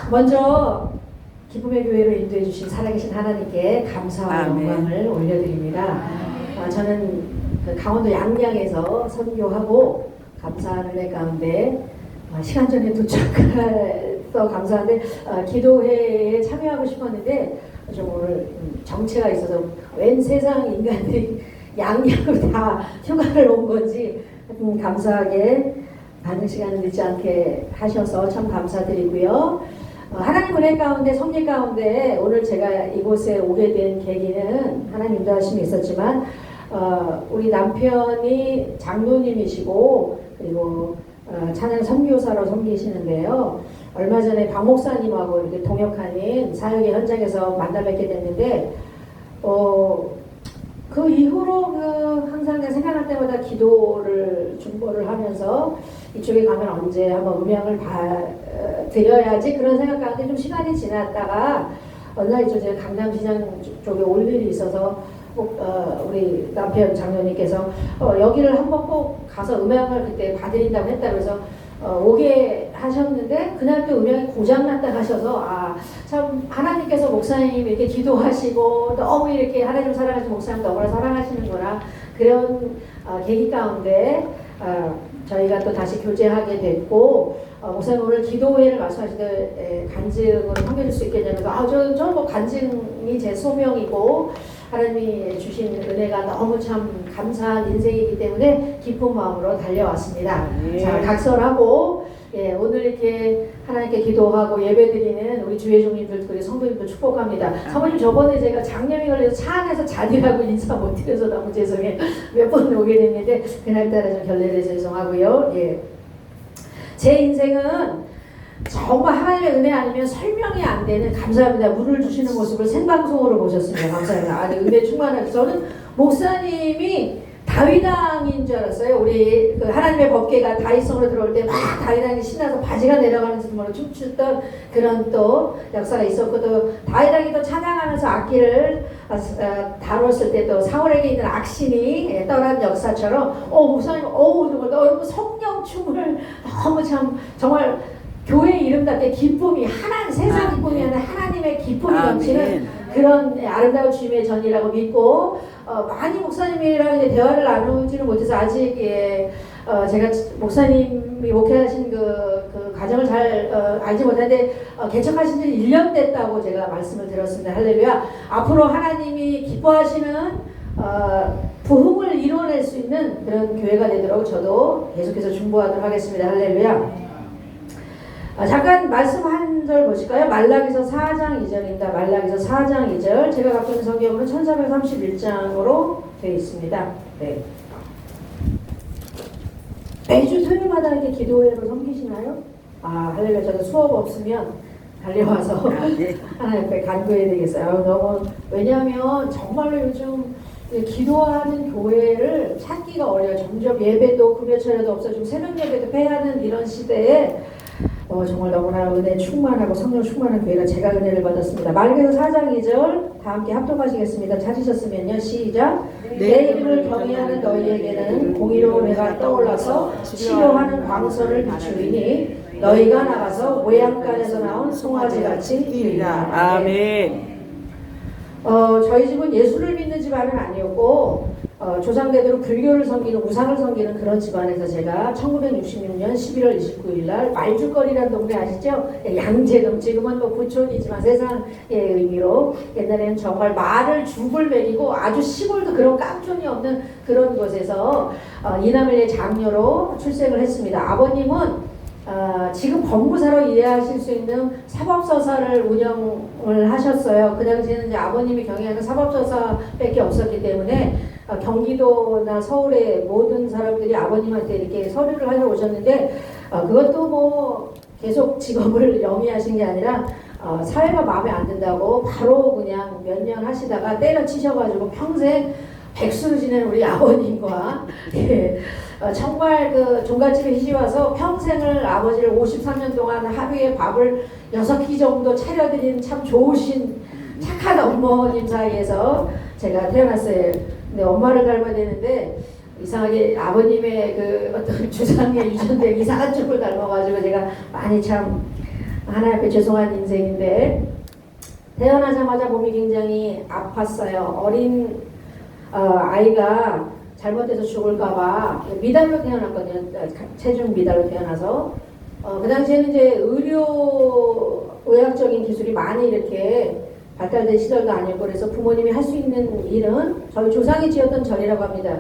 먼저 기쁨의 교회로 인도해 주신 살아계신 하나님께 감사와 영광을 올려드립니다. 저는 그 강원도 양양에서 선교하고 감사한 은혜 가운데 시간 전에 도착해서 감사한데 기도회에 참여하고 싶었는데 좀 오늘 정체가 있어서 웬 세상 인간들이 양양으로 다 휴가를 온 건지 감사하게 반응 시간을 늦지 않게 하셔서 참 감사드리고요. 하나님 은혜 가운데 섭리 가운데 오늘 제가 이곳에 오게 된 계기는 하나님 인도하심이 있었지만 우리 남편이 장로님이시고 그리고 찬양 선교사로 섬기시는데요. 얼마 전에 박 목사님하고 이렇게 동역하는 사역의 현장에서 만나 뵙게 됐는데 그 이후로 항상 내가 생각할 때마다 기도를 중보를 하면서 이쪽에 가면 언제 한번 음향을 드려야지 그런 생각 가운데 좀 시간이 지났다가 어느 날 제가 강남시장 쪽에 올 일이 있어서 우리 남편 장로님께서 여기를 한번 꼭 가서 음향을 그때 봐드린다고 했다 그래서 오게 하셨는데 그날 또 음향이 고장났다 하셔서 참 하나님께서 목사님 이렇게 기도하시고 너무 이렇게 하나님 사랑하시는 목사님 너무나 사랑하시는구나 그런 계기 가운데 저희가 또 다시 교제하게 됐고 목사님 오늘 기도회를 말씀하실 때 간증으로 섬겨줄 수 있겠냐면서 저는 뭐 간증이 제 소명이고 하나님이 주신 은혜가 너무 참 감사한 인생이기 때문에 기쁜 마음으로 달려왔습니다. 자, 각설하고 오늘 이렇게 하나님께 기도하고 예배드리는 우리 주회종님들 그리고 성도님들 축복합니다. 사모님 저번에 제가 장염이 걸려서 차 안에서 자리라고 인사 못 드려서 너무 죄송해요. 몇 번 오게 됐는데 그날따라 좀 결례를 죄송하고요. 제 인생은 정말 하나님의 은혜 아니면 설명이 안 되는 감사합니다. 물을 주시는 모습을 생방송으로 보셨습니다. 감사합니다. 은혜 충만하게 저는 목사님이 다윗왕인 줄 알았어요. 우리 그 하나님의 법궤가 다윗성으로 들어올 때 막 다윗왕이 신나서 바지가 내려가는 듯으로 춤추던 그런 또 역사가 있었고 또 다윗왕이 또 찬양하면서 악기를 다뤘을 때 또 사울에게 있는 악신이 떠난 역사처럼 목사님 정말 성령춤을 너무 참 정말 교회 이름답게 기쁨이 세상 기쁨이 아니라 하나님의 기쁨이 넘치는 그런 아름다운 주님의 전이라고 믿고 많이 목사님이랑 이제 대화를 나누지는 못해서 아직 제가 목사님이 목회하신 그 과정을 잘 알지 못하는데 개척하신 지 1년 됐다고 제가 말씀을 드렸습니다. 할렐루야. 앞으로 하나님이 기뻐하시는 부흥을 이뤄낼 수 있는 그런 교회가 되도록 저도 계속해서 중보하도록 하겠습니다. 할렐루야. 잠깐 말씀 한 절 보실까요? 말라기서 4장 2절입니다. 말라기서 4장 2절 제가 갖고 있는 성경은 1431장으로 되어 있습니다. 네. 매주 토요일마다 이렇게 기도회로 섬기시나요? 할렐루야. 저는 수업 없으면 달려와서 하나님 앞에 간구해야 되겠어요. 왜냐하면 정말로 요즘 기도하는 교회를 찾기가 어려워요. 점점 예배도 급여 차례도 없어지고 새벽 예배도 패하는 이런 시대에 정말 너무나 은혜 충만하고 성령 충만한 교회라 제가 은혜를 받았습니다. 말라기서 4장 2절 다 함께 합독하시겠습니다. 찾으셨으면요. 시작. 내 이름을 경외하는 너희에게는 공의로운 해가 떠올라서 치료하는 광선을 비추리니 너희가 나가서 모양간에서 나온 송아지같이 뛰리라. 아멘. 저희 집은 예수를 믿는 집안은 아니었고 조상대대로 불교를 섬기는 우상을 섬기는 그런 집안에서 제가 1966년 11월 29일 날 말죽거리라는 동네 아시죠? 양재동 지금은 뭐 부촌이지만 세상의 의미로 옛날에는 정말 말을 죽을 먹이고 아주 시골도 그런 깜짝이 없는 그런 곳에서 이남일의 장녀로 출생을 했습니다. 아버님은 지금 법무사로 일하실 수 있는 사법서사를 운영을 하셨어요. 그 당시에는 이제 아버님이 경영하는 사법서사밖에 없었기 때문에 경기도나 서울의 모든 사람들이 아버님한테 이렇게 서류를 하러 오셨는데 그것도 뭐 계속 직업을 영위하신 게 아니라 사회가 마음에 안 든다고 바로 그냥 몇 년 하시다가 때려치셔가지고 평생 백수로 지낸 우리 아버님과 정말 그 종갓집에 시집와서 평생을 아버지를 53년 동안 하루에 밥을 6끼 정도 차려드린 참 좋으신 착한 어머님 사이에서 제가 태어났어요. 근데 엄마를 닮아야 되는데 이상하게 아버님의 그 어떤 주상에 유전된 이상한 쪽을 닮아가지고 제가 많이 참 하나님 앞에 죄송한 인생인데 태어나자마자 몸이 굉장히 아팠어요. 어린 아이가 잘못해서 죽을까봐 미달로 태어났거든요. 체중 미달로 태어나서 그 당시에는 이제 의학적인 기술이 많이 이렇게 발달된 시절도 아니었고 그래서 부모님이 할 수 있는 일은 저희 조상이 지었던 절이라고 합니다.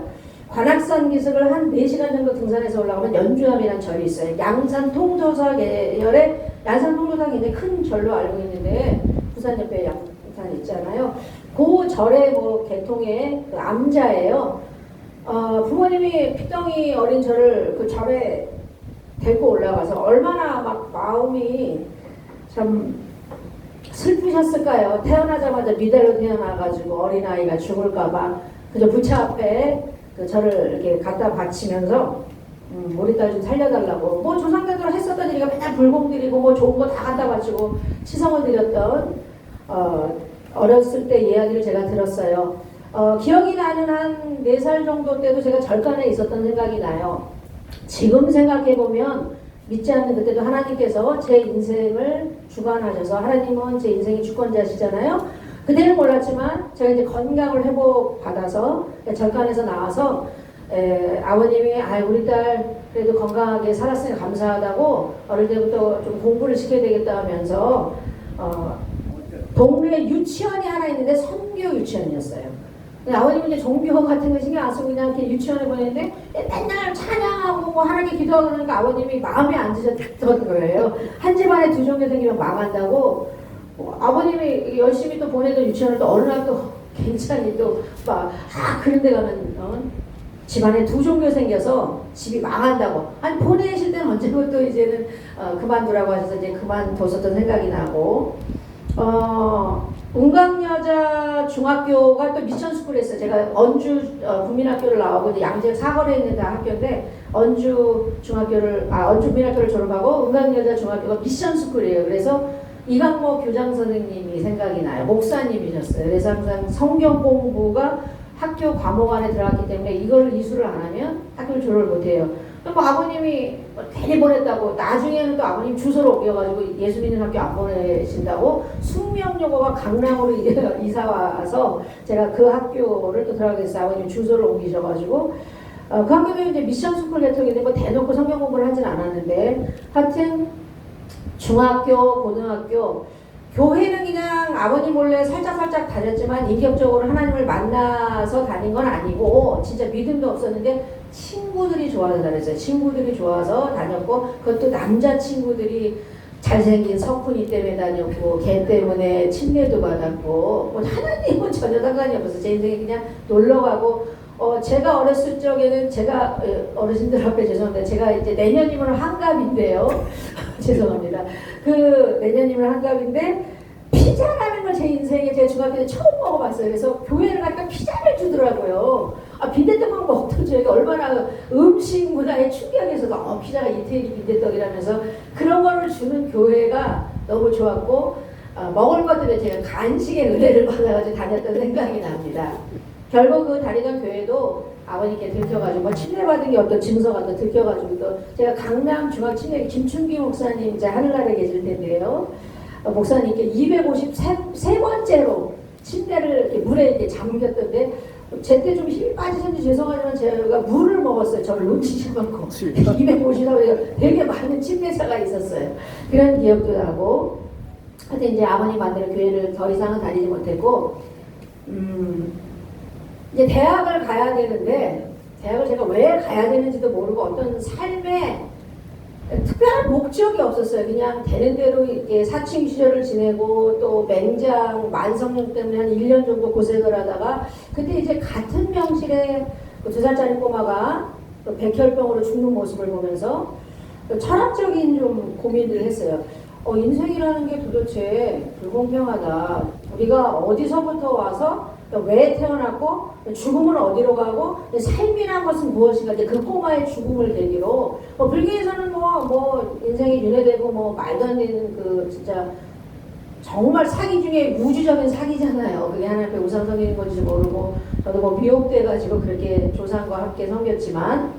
관악산 기슭을 한 4시간 정도 등산해서 올라가면 연주암이라는 절이 있어요. 양산 통조사 계열의 양산 통조사 굉장히 큰 절로 알고 있는데 부산 옆에 양산 있잖아요. 그 절의 뭐 계통의 그 암자예요. 부모님이 피덩이 어린 저를 그 절에 데리고 올라가서 얼마나 막 마음이 참 슬프셨을까요? 태어나자마자 미달로 태어나가지고 어린아이가 죽을까봐 그저 부처 앞에 그 저를 이렇게 갖다 바치면서 우리 딸 좀 살려달라고 뭐 조상들대로 했었던 일이가 맨날 불공 드리고 뭐 좋은 거 다 갖다 바치고 치성을 드렸던 어렸을 때 이야기를 제가 들었어요. 기억이 나는 한 4살 정도 때도 제가 절간에 있었던 생각이 나요. 지금 생각해보면 믿지 않는 그때도 하나님께서 제 인생을 주관하셔서 하나님은 제 인생의 주권자시잖아요. 그때는 몰랐지만 제가 이제 건강을 회복받아서 절간에서 나와서 아버님이 우리 딸 그래도 건강하게 살았으니 감사하다고 어릴 때부터 좀 공부를 시켜야 되겠다 하면서 동네에 유치원이 하나 있는데 선교 유치원이었어요. 아버님은 이제 종교 같은 거 신경 안 쓰고 그냥 이렇게 유치원에 보냈는데 맨날 찬양하고 뭐 하나님께 기도하고 그러니까 아버님이 마음에 안 드셨던 거예요. 한 집안에 2종교 생기면 망한다고. 아버님이 열심히 또 보내던 유치원을 또 어느 날 또 괜찮이 또 막 그런 데 가면 집안에 2종교 생겨서 집이 망한다고. 아니 보내실 때는 언제부터 이제는 그만두라고 하셔서 이제 그만뒀었던 생각이 나고 은광여자 중학교가 또 미션스쿨에 있어요. 제가 언주 국민학교를 나오고 이제 양재 사거리에 있는 학교인데 언주 국민학교를 졸업하고 은광여자 중학교가 미션스쿨이에요. 그래서 이강모 교장 선생님이 생각이 나요. 목사님이셨어요. 그래서 항상 성경 공부가 학교 과목 안에 들어갔기 때문에 이걸 이수를 안 하면 학교를 졸업을 못해요. 뭐 아버님이 괜히 보냈다고 나중에는 또 아버님 주소를 옮겨가지고 예수 믿는 학교 안 보내신다고 숙명여고가 강남으로 이사 와서 제가 그 학교를 또 들어가게 됐어요. 아버님 주소를 옮기셔가지고 그 학교도 이제 미션스쿨 계통인데 뭐 대놓고 성경 공부를 하진 않았는데 하여튼 중학교, 고등학교 교회는 그냥 아버님 몰래 살짝 다녔지만 인격적으로 하나님을 만나서 다닌 건 아니고 진짜 믿음도 없었는데 친구들이 좋아서 다녔어요. 친구들이 좋아서 다녔고 그것도 남자 친구들이 잘생긴 석훈이 때문에 다녔고 걔 때문에 침례도 받았고 뭐 하나님은 전혀 상관이 없어서 제 인생에 그냥 놀러가고 제가 어렸을 적에는 제가 어르신들 앞에 죄송한데 제가 이제 내년이면 한갑인데요. 죄송합니다. 그 내년이면 한갑인데 피자라는 걸 제 인생에 제가 중학교 때 처음 먹어봤어요. 그래서 교회를 가니까 피자를 주더라고요. 빈대떡만 먹던 저희가 얼마나 음식 문화에 충격해서 피자가 이태리 빈대떡이라면서 그런 거를 주는 교회가 너무 좋았고 먹을 것들에 제가 간식의 은혜를 받아가지고 다녔던 생각이 납니다. 결국 그 다니던 교회도 아버님께 들켜가지고 침례받은 게 어떤 증서가 또 들켜가지고 또 제가 강남 중앙침례 김춘기 목사님 이제 하늘나라에 계실 텐데요. 목사님께 253번째로 침례를 이렇게 물에 이렇게 잠겼던데 제때 좀 힘이 빠지셨는지 죄송하지만 제가 물을 먹었어요. 저를 놓치지 않고 250하고 되게 많은 침례자가 있었어요. 그런 기억도 나고 하여튼 이제 아버님 만드는 교회를 더 이상은 다니지 못했고 이제 대학을 가야 되는데 대학을 제가 왜 가야 되는지도 모르고 어떤 삶에 특별한 목적이 없었어요. 그냥 되는 대로 이렇게 사춘기 시절을 지내고 또 맹장 만성염 때문에 한 1년 정도 고생을 하다가 그때 이제 같은 병실에 2살짜리 꼬마가 백혈병으로 죽는 모습을 보면서 철학적인 좀 고민을 했어요. 인생이라는 게 도대체 불공평하다. 우리가 어디서부터 와서 왜 태어났고 죽음은 어디로 가고 삶이란 것은 무엇인가. 이제 그 꼬마의 죽음을 계기로 불교에서는 뭐 인생이 윤회되고 뭐 말도 안 되는 그 진짜 정말 사기 중에 우주적인 사기잖아요. 그게 하나님 앞에 우상성인 건지 모르고 저도 뭐 미혹돼가지고 그렇게 조상과 함께 섬겼지만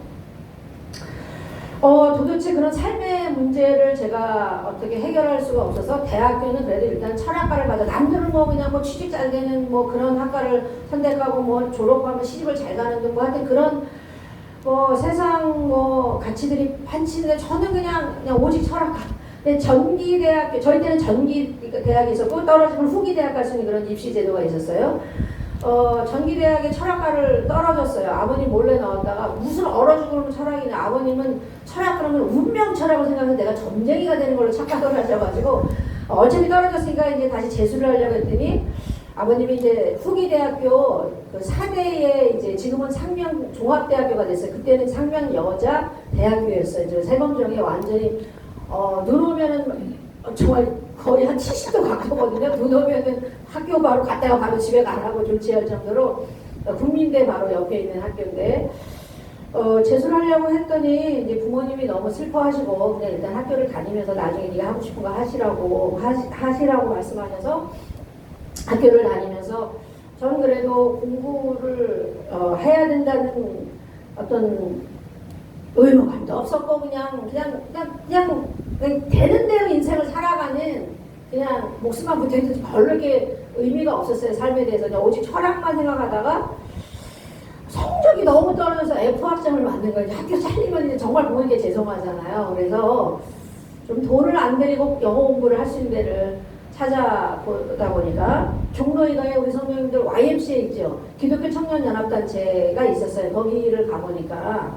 도대체 그런 삶의 문제를 제가 어떻게 해결할 수가 없어서 대학교는 그래도 일단 철학과를 가자. 남들은 뭐 그냥 뭐 취직 잘 되는 뭐 그런 학과를 선택하고 뭐 졸업하면 시집을 잘 가는 등 뭐 하여튼 그런 뭐 세상 뭐 가치들이 판치는데 저는 그냥 오직 철학과. 근데 전기대학교, 저희 때는 전기대학이 있었고 떨어지면 후기대학 갈 수 있는 그런 입시 제도가 있었어요. 전기대학에 철학과를 떨어졌어요. 아버님 몰래 나왔다가 무슨 얼어 죽으면 철학이냐. 아버님은 철학 그러면 운명 철학을 생각해서 내가 점쟁이가 되는 걸로 착각을 하셔가지고 어차피 떨어졌으니까 이제 다시 재수를 하려고 했더니 아버님이 이제 후기대학교 그 4대에 이제 지금은 상명 종합대학교가 됐어요. 그때는 상명 여자 대학교였어요. 이제 세범정에 완전히 눈 오면은 정말 거의 한 70도 가까거든요. 눈 오면은 학교 바로 갔다가 바로 집에 가라고 조치할 정도로 국민대 바로 옆에 있는 학교인데 재수를 하려고 했더니 이제 부모님이 너무 슬퍼하시고 그냥 일단 학교를 다니면서 나중에 네가 하고 싶은 거 하시라고 말씀하셔서 학교를 다니면서 저는 그래도 공부를 해야 된다는 어떤 의무감도 없었고 그냥 되는 대로 인생을 살아가는 그냥 목숨만 붙어있듯이 별로 이렇게 의미가 없었어요. 삶에 대해서 그냥 오직 철학만 생각하다가 성적이 너무 떨어져서 F학점을 맞는 거예요. 학교 잘리면 정말 부모님께 죄송하잖아요. 그래서 좀 돈을 안 들이고 영어 공부를 할 수 있는 데를 찾아보다 보니까 종로이가에 우리 선생님들 YMCA 있죠. 기독교 청년연합단체가 있었어요. 거기를 가보니까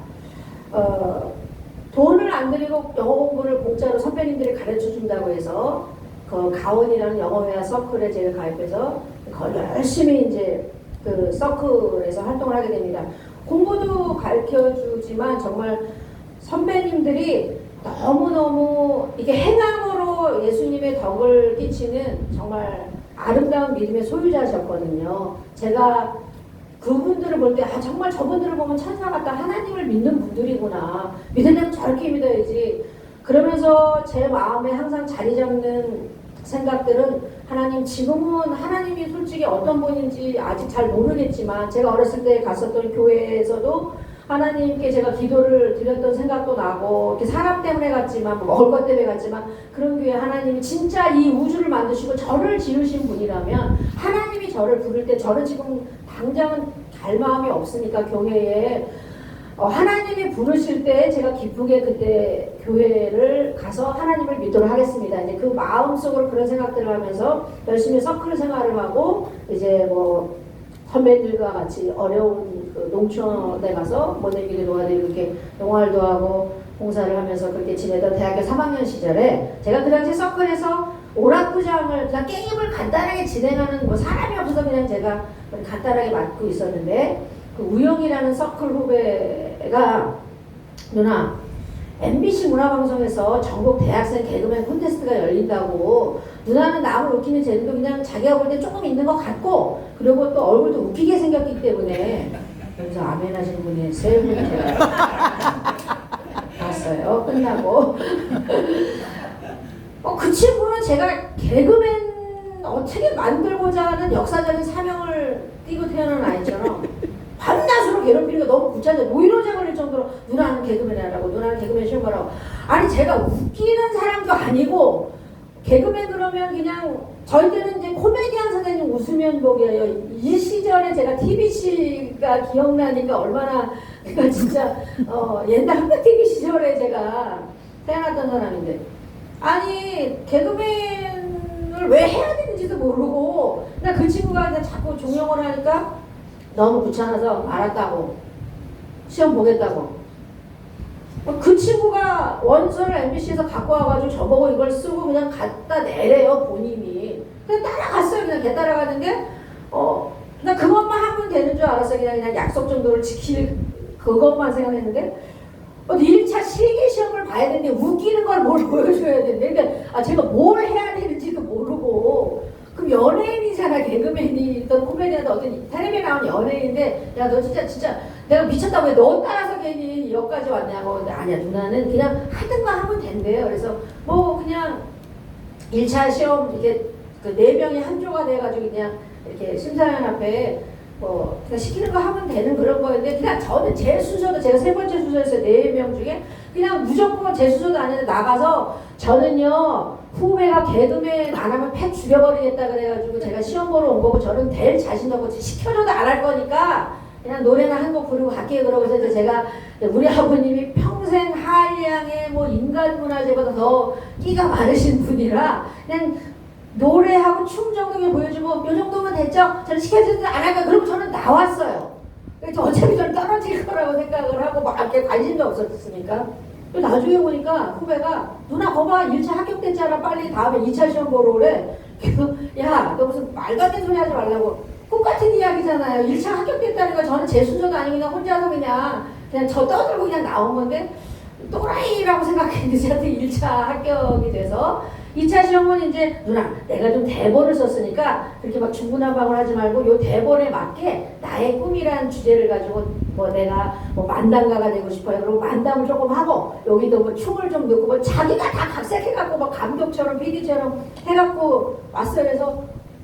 돈을 안 들이고 영어 공부를 공짜로 선배님들이 가르쳐 준다고 해서 그 가온이라는 영어회화 서클에 제가 가입해서 거기 열심히 이제 그 서클에서 활동을 하게 됩니다. 공부도 가르쳐 주지만 정말 선배님들이 너무너무 이게 행함으로 예수님의 덕을 끼치는 정말 아름다운 믿음의 소유자셨거든요. 제가 그분들을 볼 때 정말 저분들을 보면 천사 같다. 하나님을 믿는 분들이구나. 믿으려면 저렇게 믿어야지. 그러면서 제 마음에 항상 자리 잡는 생각들은 하나님 지금은 하나님이 솔직히 어떤 분인지 아직 잘 모르겠지만 제가 어렸을 때 갔었던 교회에서도 하나님께 제가 기도를 드렸던 생각도 나고 이렇게 사람 때문에 갔지만 먹을 것 때문에 갔지만 그런 교회 하나님이 진짜 이 우주를 만드시고 저를 지으신 분이라면 하나님이 저를 부를 때 저는 지금 당장은 갈 마음이 없으니까 교회에 하나님이 부르실 때 제가 기쁘게 그때 교회를 가서 하나님을 믿도록 하겠습니다. 이제 그 마음속으로 그런 생각들을 하면서 열심히 서클 생활을 하고 이제 뭐 선배들과 같이 어려운 그 농촌에 가서 모내기를 도와드리고 이렇게 농활도 하고 봉사를 하면서 그렇게 지내던 대학교 3학년 시절에 제가 그 당시 서클에서 오락부장을 그냥 게임을 간단하게 진행하는 뭐 사람이 없어서 그냥 제가 간단하게 맡고 있었는데 그 우영이라는 서클 후배가 누나 MBC 문화방송에서 전국 대학생 개그맨 콘테스트가 열린다고 누나는 남을 웃기는 재능도 그냥 자기가 볼 때 조금 있는 것 같고 그리고 또 얼굴도 웃기게 생겼기 때문에 그래서 아멘 하시는 분이 세 분이 제가 봤어요. 끝나고 그 친구는 제가 개그맨 어떻게 만들고자 하는 역사적인 사명을 띠고 태어난 아이처럼 밤낮으로 괴롭히는 게 너무 구차져 노이로제 걸릴 정도로 누나는 개그맨이라고 누나는 개그맨 시험 보라고 아니 제가 웃기는 사람도 아니고 개그맨 그러면 그냥 저희 때는 이제 코미디언 선생님 웃으면 복이에요. 이 시절에 제가 TBC가 기억나니까 얼마나 그러니까 진짜 옛날 한국 TV 시절에 제가 태어났던 사람인데 아니 개그맨을 왜 해야 되는지도 모르고 그냥 그 친구가 그냥 자꾸 종영을 하니까 너무 귀찮아서 알았다고 시험 보겠다고 그 친구가 원서를 MBC에서 갖고 와가지고 저보고 이걸 쓰고 그냥 갖다 내래요 본인이 그냥 따라갔어요. 그냥 걔 따라가는데 그냥 그것만 하면 되는 줄 알았어요. 그냥 약속 정도를 지킬 그것만 생각했는데 1차 실기시험을 봐야 되는데 웃기는 걸 뭘 보여줘야 되는데 그러니까 제가 뭘 해야 되는지도 모르고 그럼 연예인이잖아. 개그맨이든 코미디언이든 어떤 텔레비에 나온 연예인인데 야 너 진짜 내가 미쳤다고 해. 너 따라서 괜히 여기까지 왔냐고. 근데 아니야 누나는 그냥 하든가 하면 된대요. 그래서 뭐 그냥 1차 시험 이렇게 그 4명이 한 조가 돼가지고 그냥 이렇게 심사위원 앞에 그냥 시키는 거 하면 되는 그런 거였는데 그냥 저는 제 순서도 제가 세 번째 순서였어요. 4명 중에 그냥 무조건 제 순서도 아닌데 나가서 저는요 후배가 개그맨 안 하면 팩 죽여버리겠다 그래가지고 제가 시험 보러 온 거고 저는 될 자신 없고 시켜줘도 안 할 거니까 그냥 노래나 한 곡 부르고 갈게요. 그러고 이제 제가 우리 아버님이 평생 한량의 뭐 인간문화재보다 더 끼가 많으신 분이라 그냥 노래하고 춤 정도만 보여주고 요 정도면 됐죠? 저는 시켜주는데 안 할까? 그러고 저는 나왔어요. 그래서 어차피 저는 떨어질 거라고 생각을 하고 막 이렇게 관심도 없었으니까. 나중에 보니까 후배가 누나 거봐 1차 합격됐잖아 빨리 다음에 2차 시험 보러 오래. 야 너 무슨 말 같은 소리 하지 말라고. 똑같은 이야기잖아요. 1차 합격됐다는 거 저는 제 순서도 아니고 그냥 혼자서 그냥 저 떠들고 그냥 나온 건데 또라이라고 생각했는데 저한테 1차 합격이 돼서 2차 시험은 이제 누나 내가 좀 대본을 썼으니까 그렇게 막 중구난방을 하지 말고 요 대본에 맞게 나의 꿈이라는 주제를 가지고 뭐 내가 뭐 만담가가 되고 싶어요. 그리고 만담을 조금 하고 여기도 뭐 춤을 좀 넣고 뭐 자기가 다 각색해갖고 뭐 감독처럼 PD처럼 해갖고 왔어요. 그래서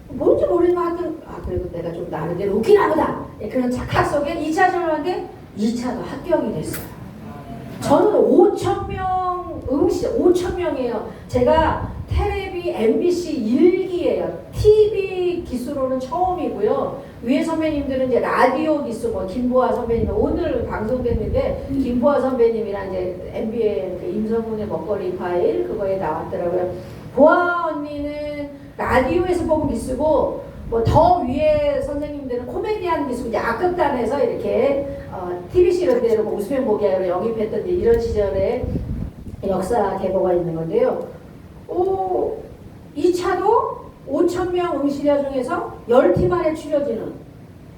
뭔지 모르지만 하여튼 그래도 내가 좀 나름대로 웃기나 보다 그런 착각 속에 2차 시험을 하는데 2차도 합격이 됐어요. 저는 5,000명 5,000명이에요. 제가 테레비 MBC 1기예요. TV 기수로는 처음이고요. 위에 선배님들은 이제 라디오 기수, 뭐 김보아 선배님 오늘 방송됐는데 김보아 선배님이랑 이제 MBN 그 임성문의 먹거리 파일 그거에 나왔더라고요. 보아 언니는 라디오에서 뽑은 기수고 뭐 더 위에 선생님들은 코미디언 기수 이제 악극단에서 이렇게 TBC 이런 데로 뭐 웃으면 보기로 영입했던 이런 시절에 역사 계보가 있는 건데요. 2차도 5,000명 응시자 중에서 10팀 안에 추려지는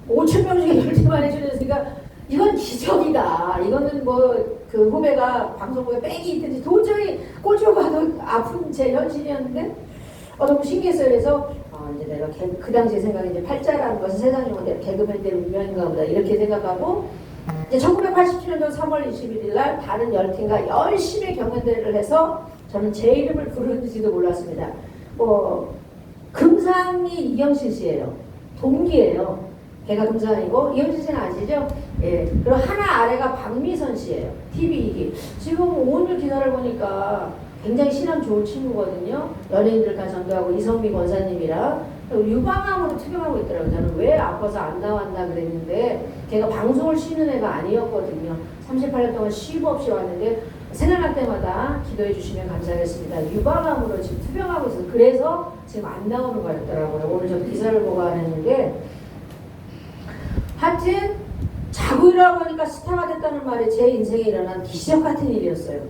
5,000명 중에 10팀 안에 추려졌으니까 이건 기적이다. 이거는 뭐 그 후배가 방송국에 빽이 있든지 도저히 꼴찌로 가도 아픈 제 현실이었는데 너무 신기했어요. 그래서 이제 내가 그 당시에 생각이 이제 팔자라는 것은 세상에 오는데 개그맨들의 운명인가 보다 이렇게 생각하고 이제 1987년도 3월 21일 날 다른 10팀과 열심히 경연대회를 해서 저는 제 이름을 부르는지도 몰랐습니다. 금상이 이경실 씨예요. 동기예요. 걔가 금상이고 이경실 씨는 아시죠? 예. 그리고 하나 아래가 박미선 씨예요. TV 2기. 지금 오늘 기사를 보니까 굉장히 신앙 좋은 친구거든요. 연예인들 다 전도하고 이성미 권사님이랑 유방암으로 투병하고 있더라고요. 저는 왜 아파서 안 나왔나 그랬는데 걔가 방송을 쉬는 애가 아니었거든요. 38년 동안 쉼 없이 왔는데 생각날 때마다 기도해 주시면 감사하겠습니다. 유방암으로 지금 투병하고 있어서 그래서 지금 안 나오는 거였더라고요. 오늘 저 기사를 보고 하는데 하여튼 자고 일어나고 하니까 스타가 됐다는 말이 제 인생에 일어난 기적 같은 일이었어요.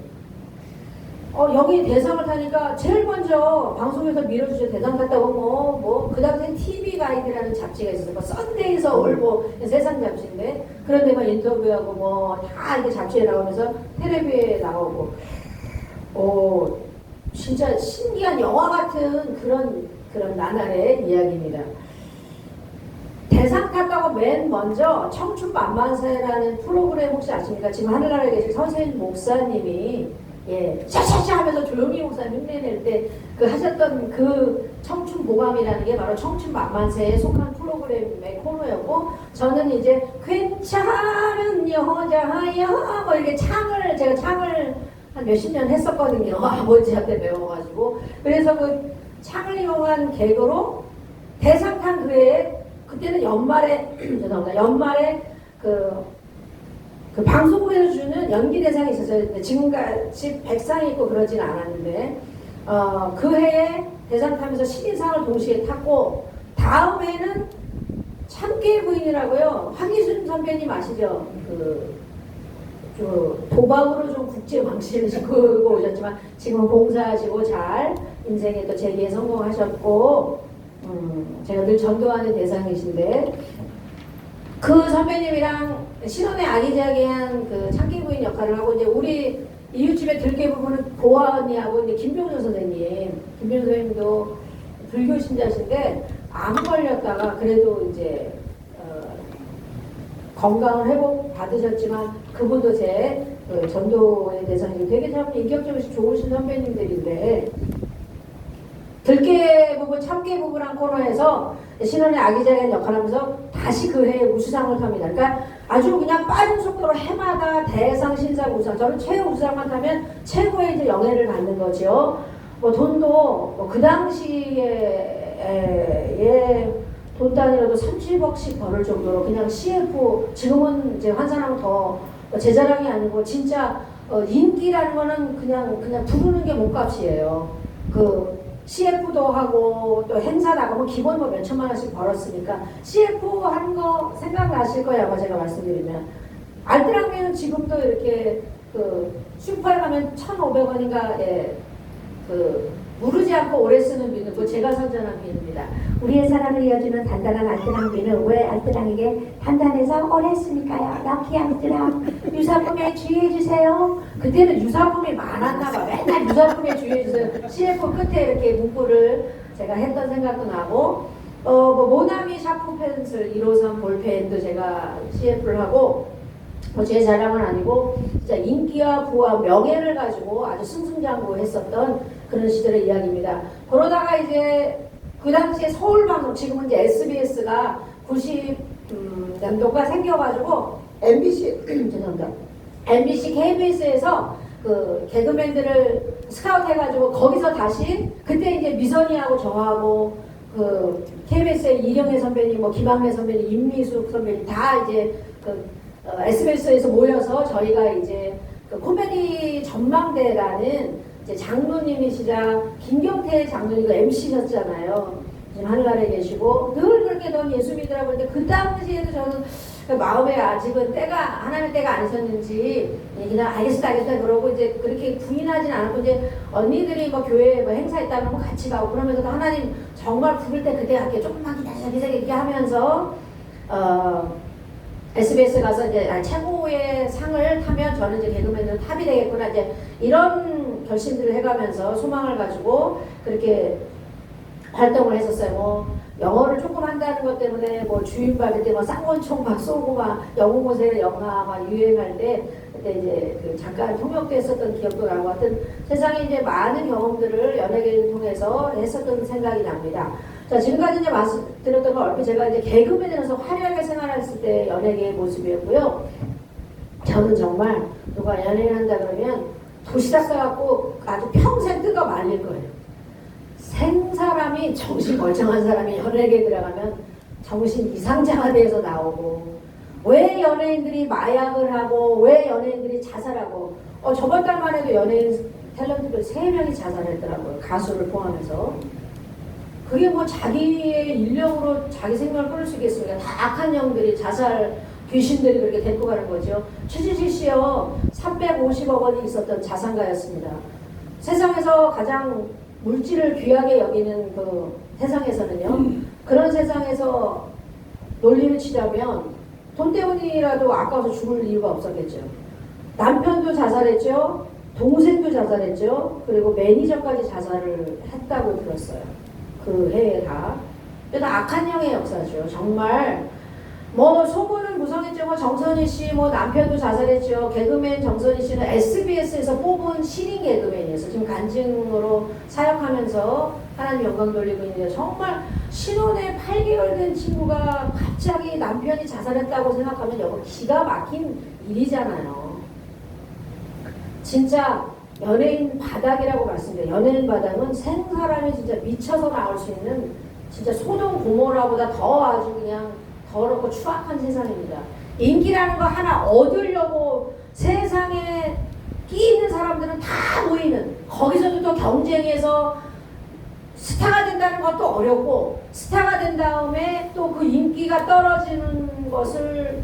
여기 대상을 타니까 제일 먼저 방송에서 밀어주셔 대상 탔다고 그 당시에 TV 가이드라는 잡지가 있었어요. 뭐 썬데이 서울 세상 잡지인데 그런 데만 인터뷰하고 다 이렇게 잡지에 나오면서 텔레비에 나오고 진짜 신기한 영화 같은 그런 나날의 이야기입니다. 대상 탔다고 맨 먼저 청춘만만세라는 프로그램 혹시 아십니까? 지금 하늘나라에 계신 서세인 목사님이 샤샤샤 하면서 조용히 목사님 흉내낼 때 하셨던 그 청춘보감이라는 게 바로 청춘만만세에 속한 프로그램의 코너였고 저는 이제 괜찮은 여자야 이렇게 제가 창을 한 몇십 년 했었거든요. 아버지한테 배워가지고 그래서 그 창을 이용한 개그로 대상 탄 그해에 그때는 연말에 죄송합니다. 연말에 그 방송국에서 주는 연기 대상이 있었어요. 지금같이 백상이 있고 그러진 않았는데 그 해에 대상 타면서 신인상을 동시에 탔고 다음 해는 참깨 부인이라고요. 황희순 선배님 아시죠? 도박으로 좀 국제 망신을 싣고 오셨지만 지금은 봉사하시고 잘 인생에 또 재기에 성공하셨고 제가 늘 전도하는 대상이신데 그 선배님이랑 신혼의 아기자기한 그 참깨 부인 역할을 하고 이제 우리 이웃집의 들깨 부부는 보아 언니하고 이제 김병조 선생님도 불교 신자신데 암 걸렸다가 그래도 이제 건강을 회복 받으셨지만 그분도 제 전도의 대상이고 되게 참 인격적으로 좋으신 선배님들인데 들깨 부부 참깨 부부란 코너에서 신혼의 아기자기한 역할을 하면서 다시 그 해에 우수상을 탑니다. 그러니까 아주 그냥 빠른 속도로 해마다 대상, 신상, 우수상. 저는 최우 우수상만 타면 최고의 이제 영예를 받는 거죠. 뭐 돈도 그 당시에 돈 단위로도 30억씩 벌을 정도로 그냥 CF, 지금은 이제 환산하면 더 제 자랑이 아니고 진짜 인기라는 거는 그냥 부르는 게 몸값이에요. 그 CF도 하고 또 행사 나가면 기본 뭐 몇천만 원씩 벌었으니까 CF 하는 거 생각나실 거예요. 아마 제가 말씀드리면 알뜰항미는 지금도 이렇게 그 슈퍼에 가면 1,500원인가 그 무르지 않고 오래 쓰는 비누, 그 제가 선전한 비누입니다. 우리의 사랑을 이어주는 단단한 알뜰항비는 왜 알뜰항에게 단단해서 오래 쓰니까요. 럭키 알뜰항. 유사품에 주의해주세요. 그때는 유사품이 많았나 봐. 맨날 유사품에 주의해주세요. CF 끝에 이렇게 문구를 제가 했던 생각도 나고, 뭐 모나미 샤프 펜슬 153 볼펜도 제가 CF를 하고, 뭐 제 자랑은 아니고 진짜 인기와 부와 명예를 가지고 아주 승승장구했었던 그런 시절의 이야기입니다. 그러다가 이제 그 당시에 서울방송, 지금은 이제 SBS가 90년도가 생겨가지고 MBC 죄송합니다. MBC KBS에서 그 개그맨들을 스카우트해가지고 거기서 다시 그때 이제 미선이하고 저하고 그 KBS의 이경애 선배님, 뭐 김학래 선배님, 임미숙 선배님 다 이제 그 SBS에서 모여서 저희가 이제 그 코미디 전망대라는 이제 장로님이시자 김경태 장로님도 MC셨잖아요. 지금 하늘나라에 계시고 늘 그렇게 넌 예수 믿으라고 그러는데 그 당시에도 저는 그 마음에 아직은 때가 하나님 때가 아니셨는지 그냥 알겠습니다 그러고 이제 그렇게 부인하진 않았고 이제 언니들이 뭐 교회 뭐 행사 있다면 뭐 같이 가고 그러면서도 하나님 정말 부를 때 그때 갈게 조금만 기다려 이렇게 하면서 SBS 가서 이제 최고의 상을 타면 저는 이제 개그맨으로 탑이 되겠구나 이제 이런 결심들을 해가면서 소망을 가지고 그렇게 활동을 했었어요. 뭐 영어를 조금 한다는 것 때문에 뭐 주인 받을 때 막 쌍권총 막 쏘고 막 영웅고세 영화 막 유행할 때 그때 이제 그 잠깐 통역도 했었던 기억도 나고 하여튼 세상에 이제 많은 경험들을 연예계를 통해서 했었던 생각이 납니다. 자, 지금까지 이제 말씀드렸던 건 얼핏 제가 이제 개그맨으로서 화려하게 생활했을 때 연예계의 모습이었고요. 저는 정말 누가 연예인 한다 그러면 도시락 싸갖고 아주 평생 뜯어 말릴 거예요. 생사람이 정신 멀쩡한 사람이 연예계에 들어가면 정신 이상자가 돼서 나오고 왜 연예인들이 마약을 하고 왜 연예인들이 자살하고 저번 달만 해도 연예인 탤런트들 3명이 자살했더라고요. 가수를 포함해서. 그게 뭐 자기의 인력으로 자기 생명을 끊을 수 있겠습니까? 다 악한 영들이 자살 귀신들이 그렇게 데리고 가는 거죠. 최진실 씨요 350억 원이 있었던 자산가였습니다. 세상에서 가장 물질을 귀하게 여기는 그 세상에서는요 그런 세상에서 논리를 치자면 돈 때문이라도 아까워서 죽을 이유가 없었겠죠. 남편도 자살했죠. 동생도 자살했죠. 그리고 매니저까지 자살을 했다고 들었어요. 그 해에 다. 그래서 악한 영의 역사죠. 정말 뭐 소문은 무성했죠. 뭐 정선희 씨 뭐 남편도 자살했죠. 개그맨 정선희 씨는 SBS에서 뽑은 신인 개그맨이었어요. 지금 간증으로 사역하면서 하나님 영광 돌리고 있는데 정말 신혼에 8개월 된 친구가 갑자기 남편이 자살했다고 생각하면 이거 기가 막힌 일이잖아요. 진짜 연예인 바닥이라고 말씀드려요. 연예인 바닥은 생사람이 진짜 미쳐서 나올 수 있는 진짜 소돔 고모라보다 더 아주 그냥 더럽고 추악한 세상입니다. 인기라는 거 하나 얻으려고 세상에 끼 있는 사람들은 다 모이는 거기서도 또 경쟁해서 스타가 된다는 것도 어렵고 스타가 된 다음에 또 그 인기가 떨어지는 것을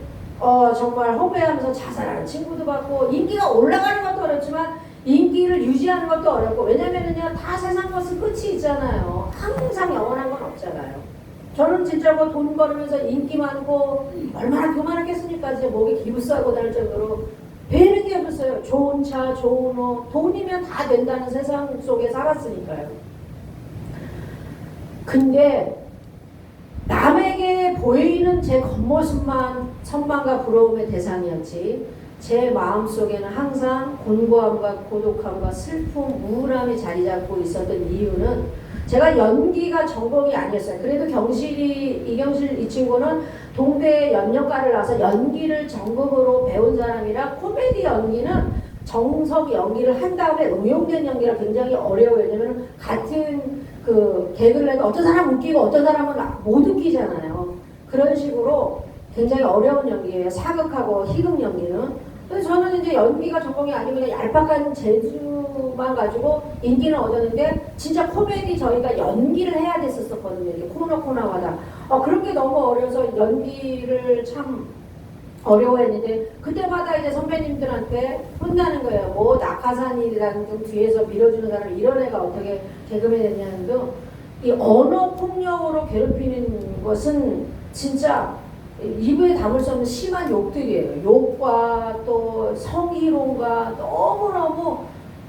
정말 허무해하면서 자살하는 친구도 봤고 인기가 올라가는 것도 어렵지만 인기를 유지하는 것도 어렵고 왜냐면은요 다 세상 것은 끝이 있잖아요. 항상 영원한 건 없잖아요. 저는 진짜 뭐 돈 벌으면서 인기 많고 얼마나 교만하겠습니까? 이제 목에 기부 싸고 다닐 정도로 배는 게 없었어요. 좋은 차, 좋은 옷, 돈이면 다 된다는 세상 속에 살았으니까요. 근데 남에게 보이는 제 겉모습만 선망과 부러움의 대상이었지 제 마음속에는 항상 곤고함과 고독함과 슬픔, 우울함이 자리 잡고 있었던 이유는 제가 연기가 전공이 아니었어요. 그래도 이경실 이 친구는 동대 연영과를 나와서 연기를 전공으로 배운 사람이라 코미디 연기는 정석 연기를 한 다음에 응용된 연기가 굉장히 어려워요. 왜냐면 같은 그 개그를 해도 어떤 사람은 웃기고 어떤 사람은 못 웃기잖아요. 그런 식으로 굉장히 어려운 연기예요. 사극하고 희극 연기는. 그래서 저는 이제 연기가 전공이 아니고 그냥 얄팍한 재주만 가지고 인기는 얻었는데 진짜 코미디 저희가 연기를 해야 됐었거든요. 이게 코너마다. 그런 게 너무 어려서 연기를 참 어려워했는데 그때마다 이제 선배님들한테 혼나는 거예요. 뭐 낙하산이라는 좀 뒤에서 밀어주는 사람 이런 애가 어떻게 개그맨이 됐냐는 등 이 언어 폭력으로 괴롭히는 것은 진짜 입에 담을 수 없는 심한 욕들이에요. 욕과 또 성희롱과 너무너무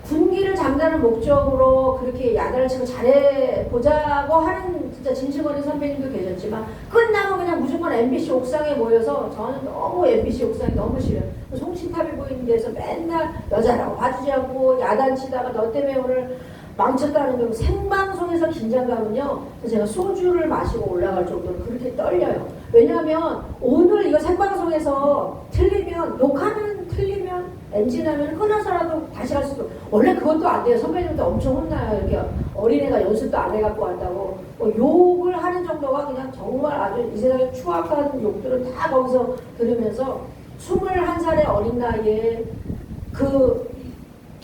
군기를 잠자는 목적으로 그렇게 야단을 치고 잘해보자고 하는 진짜 진심 어린 선배님도 계셨지만 끝나면 그냥 무조건 MBC 옥상에 모여서 저는 너무 MBC 옥상이 너무 싫어요. 송신탑이 보이는 데서 맨날 여자라고 봐주지 않고 야단치다가 너 때문에 오늘 망쳤다는 게 생방송에서 긴장감은요. 제가 소주를 마시고 올라갈 정도로 그렇게 떨려요. 왜냐하면 오늘 이거 생방송에서 틀리면 녹화는 틀리면 엔진하면 끊어서라도 다시 갈 수도 원래 그것도 안 돼요. 선배님도 엄청 혼나요. 이렇게 어린애가 연습도 안 해갖고 왔다고 욕을 하는 정도가 그냥 정말 아주 이 세상에 추악한 욕들은 다 거기서 들으면서 21살의 어린 나이에 그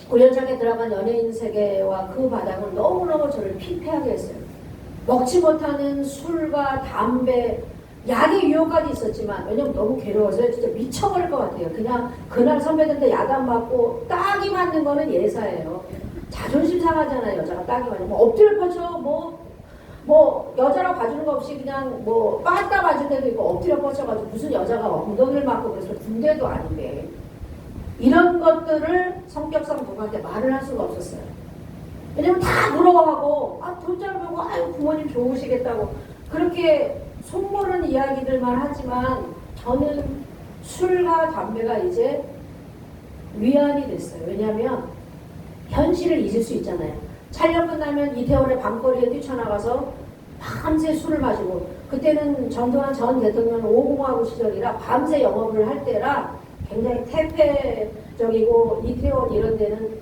우연찮게 들어간 연예인 세계와 그 바닥은 너무너무 저를 피폐하게 했어요. 먹지 못하는 술과 담배, 약의 유혹까지 있었지만 왜냐면 너무 괴로워서 진짜 미쳐버릴 것 같아요. 그냥 그날 선배들한테 야단 맞고 딱이 맞는 거는 예사예요. 자존심 상하잖아요. 여자가 딱이 맞으면 엎드려 뻗쳐 뭐 여자라고 봐주는 거 없이 그냥 뭐 빠따 맞을 때도 있고 엎드려 뻗쳐가지고 무슨 여자가 엉덩이를 맞고 그래서 군대도 아닌데 이런 것들을 성격상 누구한테 말을 할 수가 없었어요. 왜냐면 다 부러워하고 돈 잘 벌고 아유 부모님 좋으시겠다고 그렇게 속모르는 이야기들만 하지만 저는 술과 담배가 이제 위안이 됐어요. 왜냐하면 현실을 잊을 수 있잖아요. 촬영 끝나면 이태원의 밤거리에 뛰쳐나가서 밤새 술을 마시고 그때는 전두환 전 대통령 5공화국 시절이라 밤새 영업을 할 때라 굉장히 태폐적이고 이태원 이런 데는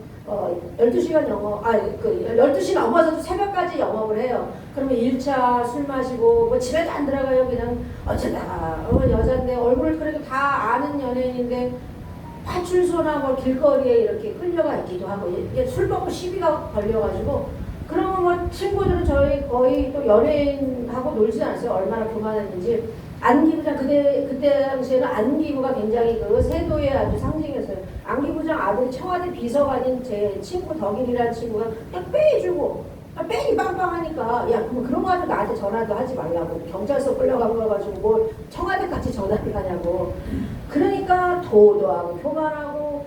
12시간 영업, 12시 넘어서도 새벽까지 영업을 해요. 그러면 1차 술 마시고, 뭐 집에도 안 들어가요. 그냥 어쩌다가, 여잔데 얼굴을 그래도 다 아는 연예인인데, 파출소나 뭐 길거리에 이렇게 끌려가 있기도 하고, 이게 술 먹고 시비가 걸려가지고, 그러면 뭐 친구들은 저희 거의 또 연예인하고 놀지 않았어요. 얼마나 교만했는지. 안기부장 그때 당시에는 안기부가 굉장히 그 세도의 아주 상징이었어요. 안기부장 아들이 청와대 비서관인 제 친구 덕일이라는 친구가 그냥 빼주고 빼기 빵빵하니까 야 그럼 거 가지고 나한테 전화도 하지 말라고 경찰서 끌려간 거 가지고 뭐 청와대 같이 전화를 하냐고. 그러니까 도도하고 교만하고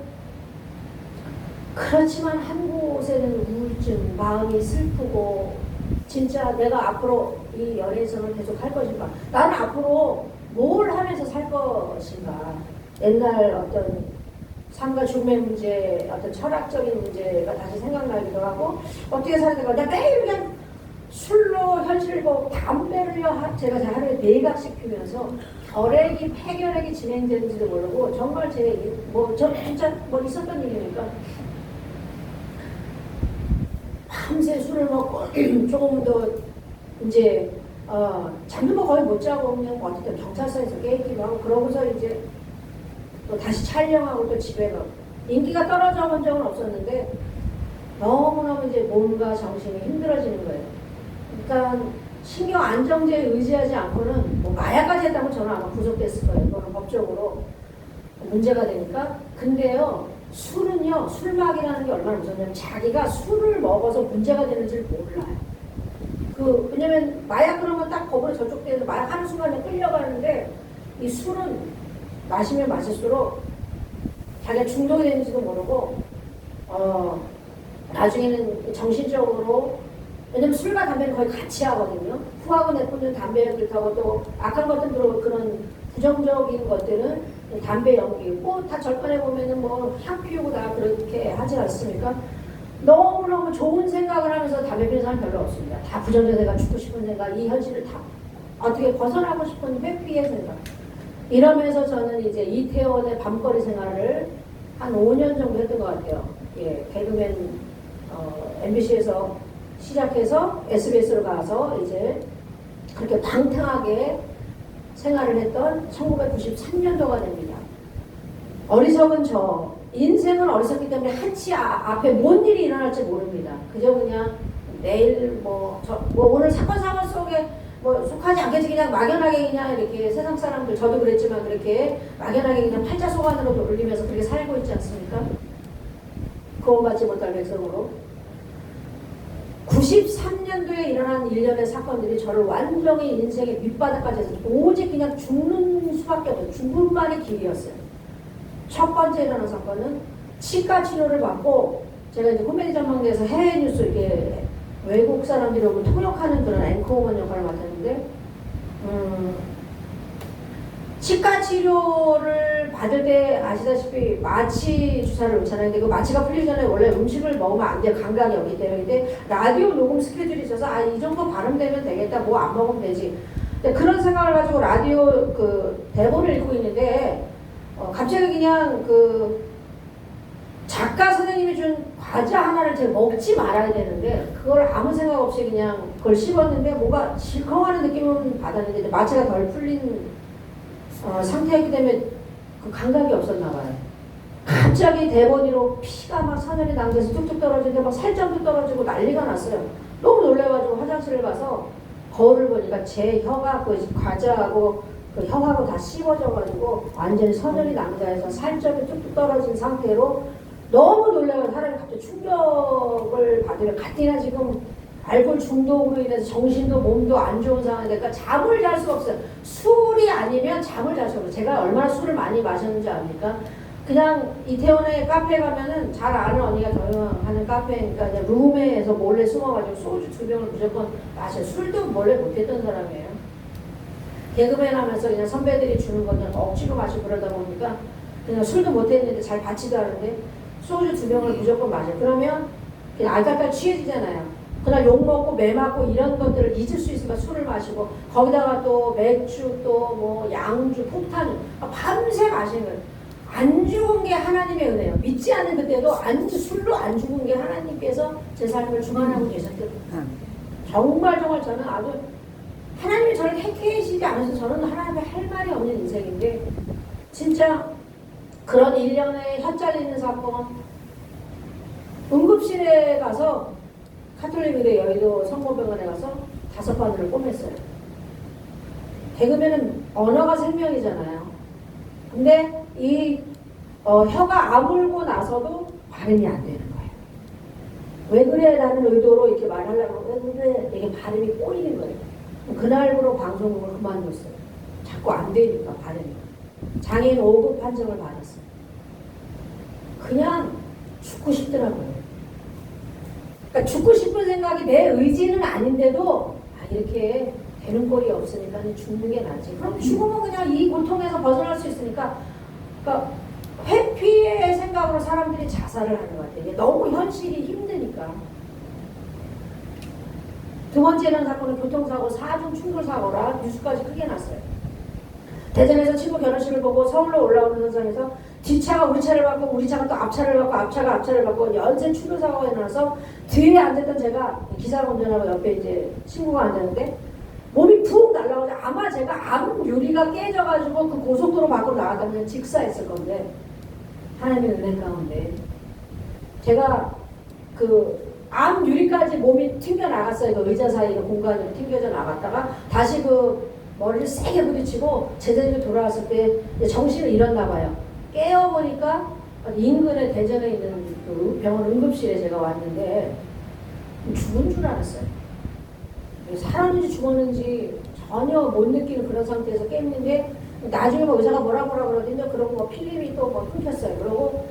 그렇지만 한 곳에는 우울증 마음이 슬프고 진짜 내가 앞으로 이 연예인생을 계속 할 것인가? 나는 앞으로 뭘 하면서 살 것인가? 옛날 어떤 삶과 죽음의 문제, 어떤 철학적인 문제가 다시 생각나기도 하고 어떻게 사는 건가? 내가 매일 그냥 술로 현실을 보고 담배를요 제가 하루에 4각씩 피우면서 결핵이 폐결핵이 진행되는지도 모르고 정말 저 진짜 뭐 있었던 일이니까 밤새 술을 먹고 조금 더 이제 잠도 뭐 거의 못 자고 그냥 어쨌든 경찰서에서 깨있기도 하고 그러고서 이제 또 다시 촬영하고 또 집에 가고 인기가 떨어져 본 적은 없었는데 너무너무 이제 몸과 정신이 힘들어지는 거예요. 그러니까 신경 안정제에 의지하지 않고는 뭐 마약까지 했다면 저는 아마 구속됐을 거예요. 그거는 법적으로 문제가 되니까. 근데요 술은요 술막이라는 게 얼마나 무섭냐면 자기가 술을 먹어서 문제가 되는지를 몰라요. 왜냐면 마약 그러면 딱 거부로 저쪽 대에서 마약 하는 순간에 끌려가는데 이 술은 마시면 마실수록 자기가 중독이 되는지도 모르고 나중에는 정신적으로 왜냐면 술과 담배는 거의 같이 하거든요. 후하고 내뿜는 담배를 그렇다고 또 악한 것들 그런 부정적인 것들은 담배 연기고 다 절간에 보면은 뭐 향 피우고 다 그렇게 하지 않습니까? 너무너무 좋은 생각을 하면서 담배 피우는 사람 별로 없습니다. 다 부정적내가 죽고 싶은 생각, 이 현실을 다 어떻게 벗어나고 싶은 회피의 생각. 이러면서 저는 이제 이태원의 밤거리 생활을 한 5년 정도 했던 것 같아요. 예, 개그맨 MBC에서 시작해서 SBS로 가서 이제 그렇게 방탕하게 생활을 했던 1993년도가 됩니다. 어리석은 저, 인생은 어리석기 때문에 한치 앞에 뭔 일이 일어날지 모릅니다. 그저 그냥 내일 뭐 오늘 사건 속에 뭐 속하지 않겠지 그냥 막연하게 그냥 이렇게 세상 사람들 저도 그랬지만 그렇게 막연하게 그냥 팔자소관으로 돌리면서 그렇게 살고 있지 않습니까? 구원받지 못할 백성으로. 93년도에 일어난 일련의 사건들이 저를 완전히 인생의 밑바닥까지 해서 오직 그냥 죽는 수밖에 없어요. 죽음만의 길이었어요. 첫 번째 일어난 사건은 치과 치료를 받고 제가 이제 코미디 전망대에서 해외 뉴스 이렇게 외국 사람들이 오고 통역하는 그런 앵커우먼 역할을 맡았는데 치과 치료를 받을 때 아시다시피 마취 주사를 놓잖아요. 근데 그 마취가 풀리기 전에 원래 음식을 먹으면 안 돼요. 감각이 없기 때문에. 근데 라디오 녹음 스케줄이 있어서 이 정도 발음되면 되겠다. 뭐 안 먹으면 되지. 근데 그런 생각을 가지고 라디오 그 대본을 읽고 있는데 갑자기 그냥 그 작가 선생님이 준 과자 하나를 제가 먹지 말아야 되는데 그걸 아무 생각 없이 그냥 그걸 씹었는데 뭐가 실컹하는 느낌은 받았는데 마취가 덜 풀린 상태이기 때문에 그 감각이 없었나 봐요. 갑자기 대본 위로 피가 막 사늘이 낭돼서 뚝뚝 떨어지는데 막 살점도 떨어지고 난리가 났어요. 너무 놀래가지고 화장실을 가서 거울을 보니까 제 혀가 그 과자하고 그 혀하고 다 씹어져가지고 완전히 서늘이 낭자해서 살점이 뚝뚝 떨어진 상태로 너무 놀래서 사람이 갑자기 충격을 받으면 가뜩이나 지금 알코올 중독으로 인해서 정신도 몸도 안 좋은 상황이니까 잠을 잘 수가 없어요. 술이 아니면 잠을 잘 수가 없어요. 제가 얼마나 술을 많이 마셨는지 압니까? 그냥 이태원에 카페에 가면은 잘 아는 언니가 경영하는 카페니까 그냥 룸에서 몰래 숨어가지고 소주 2병을 무조건 마셔요. 술도 몰래 못했던 사람이에요. 개그맨 하면서 그냥 선배들이 주는 거 그냥 억지로 마시고 그러다 보니까 그냥 술도 못했는데 잘 받지도 않은데 소주 2병을 무조건 마셔요. 그러면 그냥 알딸딸 취해지잖아요. 그날 욕 먹고 매 맞고 이런 것들을 잊을 수 있으니까 술을 마시고 거기다가 또 맥주 또 뭐 양주 폭탄 밤새 마시는 거예요. 안 죽은 게 하나님의 은혜예요. 믿지 않는 그때도 술로 안 죽은 게 하나님께서 제 삶을 주관하고 계셨거든요. 정말 저는 아주 하나님이 저를 택해주시지 않아서 저는 하나님께 할 말이 없는 인생인데 진짜 그런 일련의 혀 잘리는 사건 응급실에 가서 카톨릭 의대 여의도 성모병원에 가서 5바늘을 꿰맸어요. 개그맨은 언어가 생명이잖아요. 근데 이 혀가 아물고 나서도 발음이 안 되는 거예요. 왜 그래? 라는 의도로 이렇게 말하려고 왜 그래? 이게 발음이 꼬이는 거예요. 그날부로 방송국을 그만뒀어요. 자꾸 안 되니까 발음이. 장애인 5급 판정을 받았어요. 그냥 죽고 싶더라고요. 그러니까 죽고 싶은 생각이 내 의지는 아닌데도 이렇게 되는 꼴이 없으니까 죽는 게 낫지. 그럼 죽으면 그냥 이 고통에서 벗어날 수 있으니까 그러니까 회피의 생각으로 사람들이 자살을 하는 것 같아요. 너무 현실이 힘드니까. 두 번째는 사건은 교통사고 4중 충돌사고라 뉴스까지 크게 났어요. 대전에서 친구 결혼식을 보고 서울로 올라오는 선상에서 뒷차가 우리 차를 받고 우리 차가 또 앞차를 받고 앞차가 앞차를 받고 연쇄 충돌사고가 일어나서 뒤에 앉았던 제가 기사가 운전하고 옆에 이제 친구가 앉았는데 몸이 푹 날아가서 아마 제가 암 유리가 깨져가지고 그 고속도로 밖으로 나갔다면 직사했을 건데 하나님의 은혜 가운데 제가 그 암 유리까지 몸이 튕겨 나갔어요. 그 의자 사이로 공간으로 튕겨져 나갔다가 다시 그 머리를 세게 부딪히고 제자리로 돌아왔을 때 정신을 잃었나 봐요. 깨어보니까 인근에 대전에 있는 그 병원 응급실에 제가 왔는데 죽은 줄 알았어요. 살았는지 죽었는지 전혀 못 느끼는 그런 상태에서 깼는데 나중에 뭐 의사가 뭐라 그러더니 그러고 뭐 필름이 또 뭐 끊겼어요. 그러고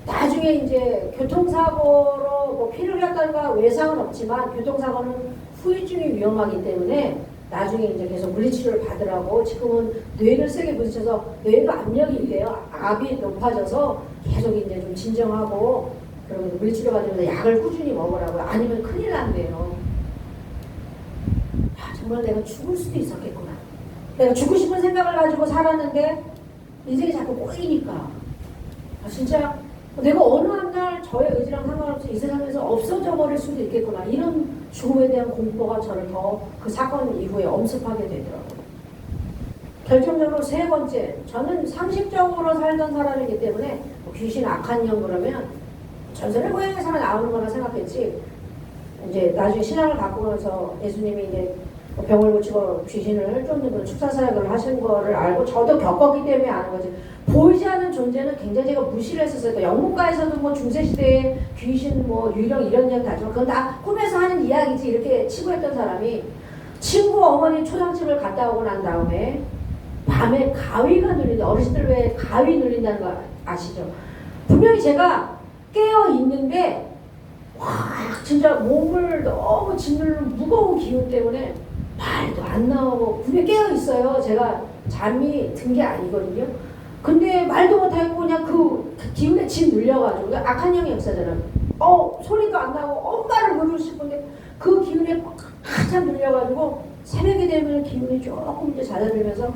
나중에 이제 교통사고로 뭐 피를 흘렸다든가 외상은 없지만 교통사고는 후유증이 위험하기 때문에 나중에 이제 계속 물리치료를 받으라고 지금은 뇌를 세게 부딪혀서 뇌가 압력이 있대요. 압이 높아져서 계속 이제 좀 진정하고 그러면 물리치료 받으면서 약을 꾸준히 먹으라고요. 아니면 큰일 난대요. 야, 정말 내가 죽을 수도 있었겠구나. 내가 죽고 싶은 생각을 가지고 살았는데 인생이 자꾸 꼬이니까 진짜 내가 어느 한 날 저의 의지랑 상관없이 이 세상에서 없어져 버릴 수도 있겠구나. 이런 죽음에 대한 공포가 저를 더 그 사건 이후에 엄습하게 되더라고요. 결정적으로 세 번째, 저는 상식적으로 살던 사람이기 때문에 귀신 악한 영 그러면 전설의 고향에서나 나오는 거라 생각했지. 이제 나중에 신앙을 바꾸면서 예수님이 이제 병을 고치고 귀신을 쫓는 그런 축사사역을 하신 거를 알고 저도 겪었기 때문에 아는 거지. 보이지 않는 존재는 굉장히 제가 무시를 했었어요. 또 영문과에서도 뭐 중세시대에 귀신 뭐 유령 이런 이야기 하지만 그건 다 꿈에서 하는 이야기지 이렇게 치부했던 사람이 친구 어머니 초상집을 갔다 오고 난 다음에 밤에 가위가 눌린다. 어르신들 왜 가위 눌린다는 거 아시죠? 분명히 제가 깨어 있는데 와 진짜 몸을 너무 짓누르는 무거운 기운 때문에 말도 안 나오고 분명히 깨어 있어요. 제가 잠이 든 게 아니거든요. 근데 말도 못하고 그냥 그 기운에 짓 눌려가지고 악한 영의 역사잖아요. 소리도 안 나고 엄마를 부르고 싶은데 그 기운에 한참 눌려가지고 새벽이 되면 기운이 조금 이제 잦아들면서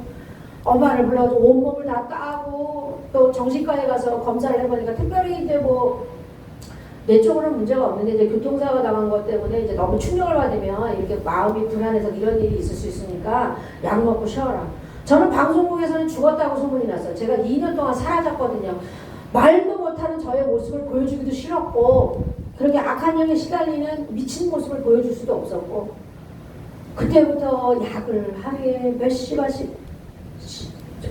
엄마를 불러가지고 온몸을 다 까고 또 정신과에 가서 검사를 해보니까 특별히 이제 뭐 내 쪽으로는 문제가 없는데 이제 교통사고 당한 것 때문에 이제 너무 충격을 받으면 이렇게 마음이 불안해서 이런 일이 있을 수 있으니까 약 먹고 쉬어라. 저는 방송국에서는 죽었다고 소문이 났어요. 제가 2년 동안 사라졌거든요. 말도 못하는 저의 모습을 보여주기도 싫었고 그렇게 악한 영에 시달리는 미친 모습을 보여줄 수도 없었고 그때부터 약을 하루에 몇 시간씩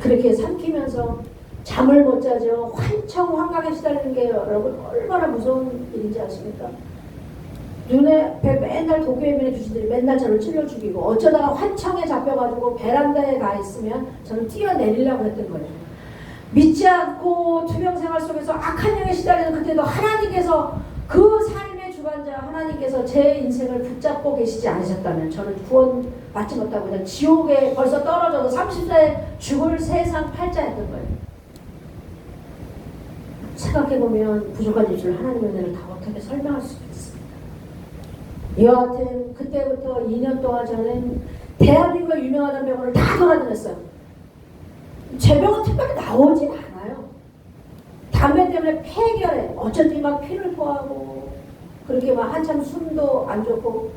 그렇게 삼키면서 잠을 못 자죠. 환청 환각에 시달리는 게 여러분 얼마나 무서운 일인지 아십니까? 눈에 맨날 도깨비의 귀신들이 맨날 저를 찔러 죽이고 어쩌다가 환청에 잡혀가지고 베란다에 가 있으면 저는 뛰어내리려고 했던 거예요. 믿지 않고 투병 생활 속에서 악한 영에 시달리는 그때도 하나님께서 그 삶의 주관자 하나님께서 제 인생을 붙잡고 계시지 않으셨다면 저는 구원 받지 못하고 그냥 지옥에 벌써 떨어져서 30살에 죽을 세상 팔자였던 거예요. 생각해보면 부족한 입술을 하나님의 은혜를 다 어떻게 설명할 수 있습니다. 여하튼 그때부터 2년 동안 저는 대한민국에 유명하다는 병원을 다 돌아다녔어요. 제 병은 특별히 나오진 않아요. 담배 때문에 폐결에 어쩐지 막 피를 토하고 그렇게 막 한참 숨도 안 좋고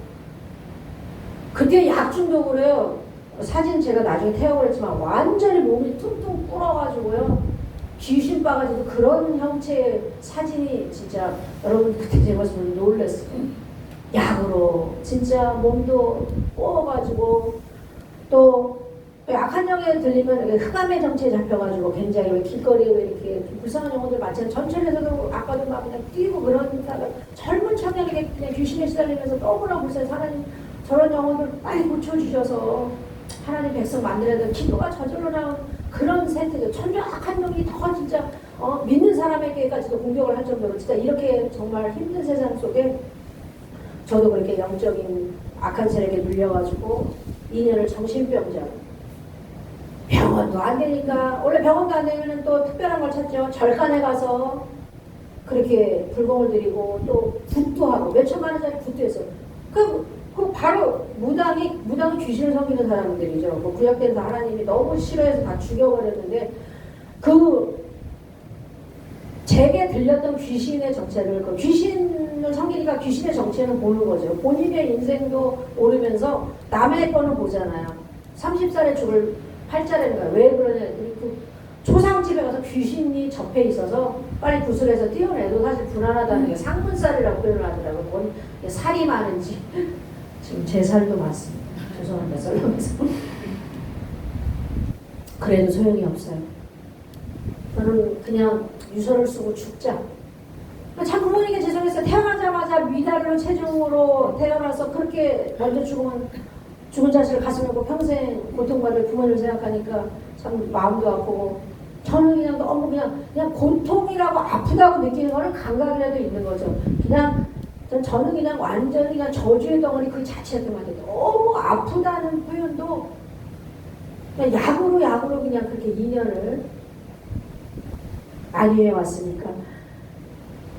그때 약 중독으로요. 사진 제가 나중에 태우고 했지만 완전히 몸이 퉁퉁 불어가지고요. 귀신 빠가지고 그런 형체의 사진이 진짜 여러분 그때 제 모습을 놀랐어요. 약으로 진짜 몸도 꼬어가지고 또 약한 영에 들리면 흑암의 정체에 잡혀가지고 굉장히 길거리에 이렇게 불쌍한 영혼들 많잖아요. 전철에서도 아까도 막 그냥 뛰고 그런 사람 젊은 청년에게 그냥 귀신에 시달리면서 너무나 불쌍해서 하나님 저런 영혼들 빨리 고쳐주셔서 하나님 백성 만들어야 되는 기도가 저절로 나온 그런 세트죠. 천주 악한 놈이 더 진짜 믿는 사람에게까지도 공격을 할 정도로 진짜 이렇게 정말 힘든 세상 속에 저도 그렇게 영적인 악한 세력에 눌려가지고 2년을 정신병자로 병원도 안 되니까 원래 병원도 안 되면 또 특별한 걸 찾죠. 절간에 가서 그렇게 불공을 드리고 또 굿도 하고 몇 천만 원짜리 굿도 했어요. 그 바로 무당이 귀신을 섬기는 사람들이죠. 그 구약때에서 하나님이 너무 싫어해서 다 죽여버렸는데 제게 들렸던 귀신의 정체를 그 귀신을 섬기니까 귀신의 정체는 보는 거죠. 본인의 인생도 모르면서 남의 거는 보잖아요. 30살에 죽을 팔자라는 거예요. 왜 그러냐? 그 초상집에 가서 귀신이 접해 있어서 빨리 구슬해서 띄어내도 사실 불안하다는 게 상문살이라고 표현을 하더라고요. 뭔 살이 많은지. 지금 제 살도 많습니다. 죄송합니다. 썰렁해서. 그래도 소용이 없어요. 저는 그냥 유서를 쓰고 죽자. 참 부모님께 죄송했어요. 태어나자마자 미달로 체중으로 태어나서 그렇게 먼저 죽은 자식을 가슴에 고 평생 고통받을 부모님을 생각하니까 참 마음도 아프고 저는 그냥 너무 그냥 고통이라고 아프다고 느끼는 거는 감각이라도 있는 거죠. 그냥 저는 그냥 완전히 그냥 저주의 덩어리 그 자체였던 것 같아요. 너무 아프다는 표현도 그냥 약으로 그냥 그렇게 2년을 안위해 왔으니까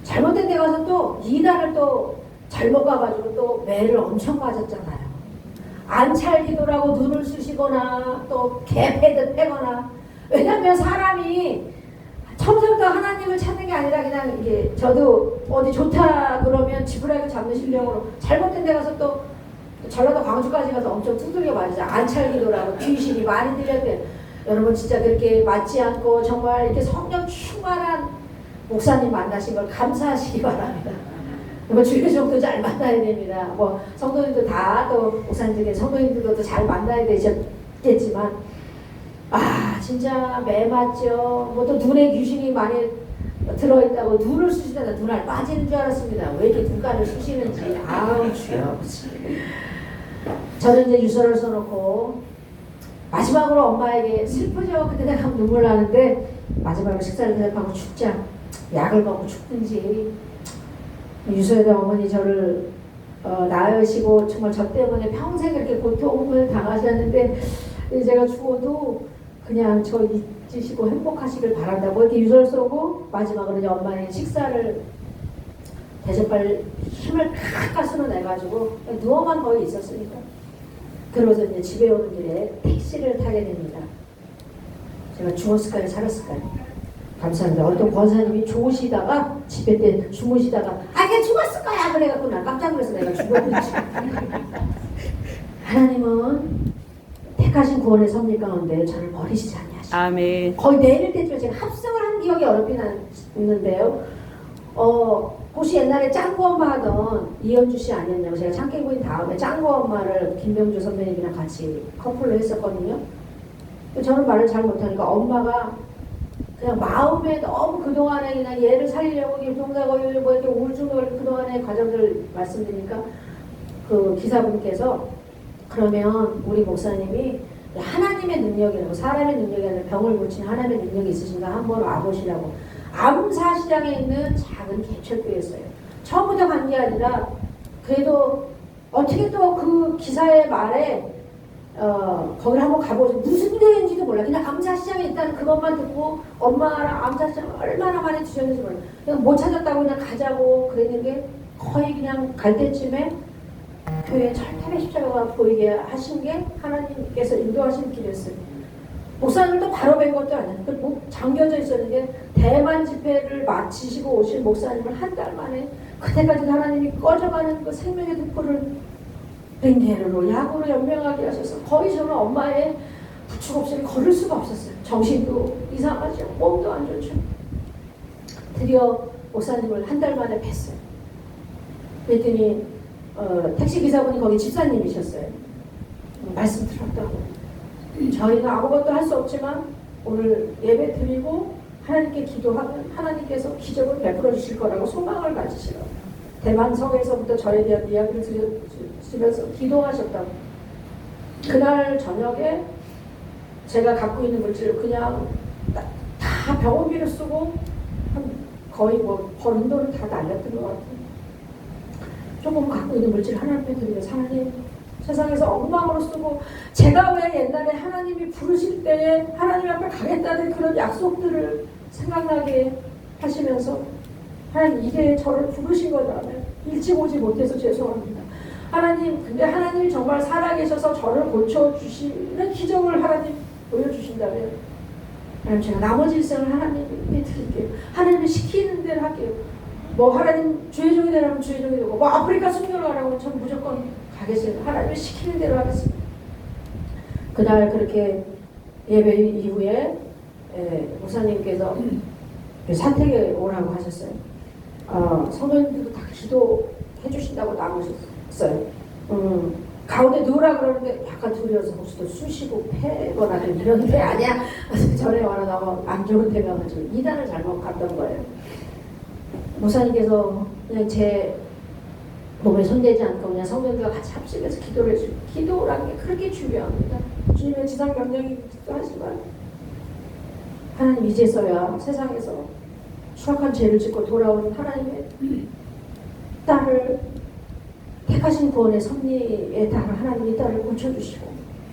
잘못된 데 가서 또 이단을 또 잘못 가가지고 또 매를 엄청 맞았잖아요. 안찰기도라고 눈을 쑤시거나 또 개패듯 패거나. 왜냐면 사람이 처음부터 하나님을 찾는 게 아니라 그냥 이게 저도 어디 좋다 그러면 지푸라기 잡는 실력으로 잘못된 데 가서 또 전라도 광주까지 가서 엄청 두들겨 맞으죠. 안찰기도라고 귀신이 많이 들렸대요. 여러분 진짜 그렇게 맞지 않고 정말 이렇게 성령 충만한 목사님 만나신 걸 감사하시기 바랍니다. 뭐 주일 정도 잘 만나야 됩니다. 뭐 성도님도 다 또 목사님들 성도님들도 잘 만나야 되셨겠지만 진짜 매 맞죠. 뭐 또 눈에 귀신이 많이 들어있다고 눈을 쑤시다가 눈알 빠지는 줄 알았습니다. 왜 이렇게 눈가를 쑤시는지. 아우 주여. 저는 이제 유서를 써놓고 마지막으로 엄마에게 슬프죠. 그때 내가 눈물 나는데 마지막으로 식사를 대접하고 죽자. 약을 먹고 죽든지. 유서에도 어머니 저를 낳으시고 정말 저 때문에 평생 이렇게 고통을 당하셨는데 제가 죽어도 그냥 저 잊으시고 행복하시길 바란다고 이렇게 유서를 쓰고 마지막으로 이제 엄마의 식사를 대접할 힘을 가까스로 내가지고 누워만 거의 있었으니까 그러고서 이제 집에 오는 길에 택시를 타게 됩니다. 제가 죽었을까요? 살았을까요? 감사합니다. 어떤 권사님이 좋으시다가 집에 때 주무시다가 걔 죽었을 거야 그래갖고 나 깜짝 놀라서 내가 죽었는지. 하나님은 택하신 구원의 섭리 가운데 저를 버리시지 않냐. 아멘. 거의 내릴 때쯤에 제가 합성을 한 기억이 어렵긴 있는데요. 혹시 옛날에 짱구 엄마 하던 이현주 씨 아니었냐고. 제가 창깨부인 다음에 짱구 엄마를 김병주 선배님이랑 같이 커플로 했었거든요. 저는 말을 잘 못하니까 엄마가 그냥 마음에 너무 그동안에 그냥 얘를 살리려고 동사 걸리고 뭐 이렇게 우울증을 그동안의 과정들을 말씀드리니까 그 기사분께서 그러면 우리 목사님이 하나님의 능력이라고 사람의 능력이 아니라 병을 고치는 하나님의 능력이 있으신가 한번 와보시라고 암사시장에 있는 작은 개척교회였어요. 처음부터 간 게 아니라 그래도 어떻게 또 그 기사의 말에 거기를 한번 가보죠. 무슨 교회인지도 몰라. 그냥 암사시장에 있다는 그것만 듣고 엄마랑 암사시장 얼마나 많이 주셨는지 몰라. 그냥 못 찾았다고 그냥 가자고 그랬는데 거의 그냥 갈 때쯤에 교회에 철탑의 십자가가 보이게 하신 게 하나님께서 인도하신 길이었어요. 목사님도 바로 뵌 것도 아니에요. 목 잠겨져 있었는데 대만 집회를 마치시고 오신 목사님을 한 달 만에 그때까지 하나님이 꺼져가는 그 생명의 등불을 링게르로 약으로 연명하게 하셔서 거의 저는 엄마의 부축 없이 걸을 수가 없었어요. 정신도 이상하죠. 몸도 안 좋죠. 드디어 목사님을 한 달 만에 뵀어요. 그랬더니 택시기사분이 거기 집사님이셨어요. 말씀 들었다고. 저희는 아무것도 할 수 없지만 오늘 예배 드리고 하나님께 기도하면 하나님께서 기적을 베풀어 주실 거라고 소망을 가지시라고. 대만성에서부터 저에 대한 이야기를 들으시면서 기도하셨다고. 그날 저녁에 제가 갖고 있는 물질을 그냥 다 병원비를 쓰고 거의 뭐 버는 돈을 다 날렸던 것 같아요. 조금 갖고 있는 물질 하나님께 드리면서 하나님 세상에서 엉망으로 쓰고 제가 왜 옛날에 하나님이 부르실 때에 하나님 앞에 가겠다는 그런 약속들을 생각나게 하시면서 하나님 이게 저를 부르신 거라면 일찍 오지 못해서 죄송합니다. 하나님 근데 하나님 정말 살아계셔서 저를 고쳐주시는 기적을 하나님 보여주신다면 하나님 제가 나머지 일생을 하나님께 드릴게요. 하나님이 시키는 대로 할게요. 뭐 하나님 주의 종이 되라면 주의 종이 되고 뭐 아프리카 순교를 하라고 저는 무조건 가겠어요. 하나님이 시키는 대로 하겠습니다. 그날 그렇게 예배 이후에 목사님께서 산택에 오라고 하셨어요. 성도님들도 다 기도해 주신다고 나오셨어요. 가운데 누우라 그러는데 약간 두려워서 혹시 또 쑤시고 패거나 이런 데 아니야. 전에 와라 너무 안 좋은 데 가가지고 이단을 잘못 갔던 거예요. 목사님께서 그냥 제 몸에 손대지 않고 그냥 성도들과 같이 합심해서 기도를 해주고 기도라는 게 그렇게 중요합니다. 주님의 지상 명령이기도 하지만 하나님 이제서야 세상에서 추악한 죄를 짓고 돌아오는 하나님의 딸을 택하신 구원의 섭리에 따라 하나님이 딸을 고쳐주시고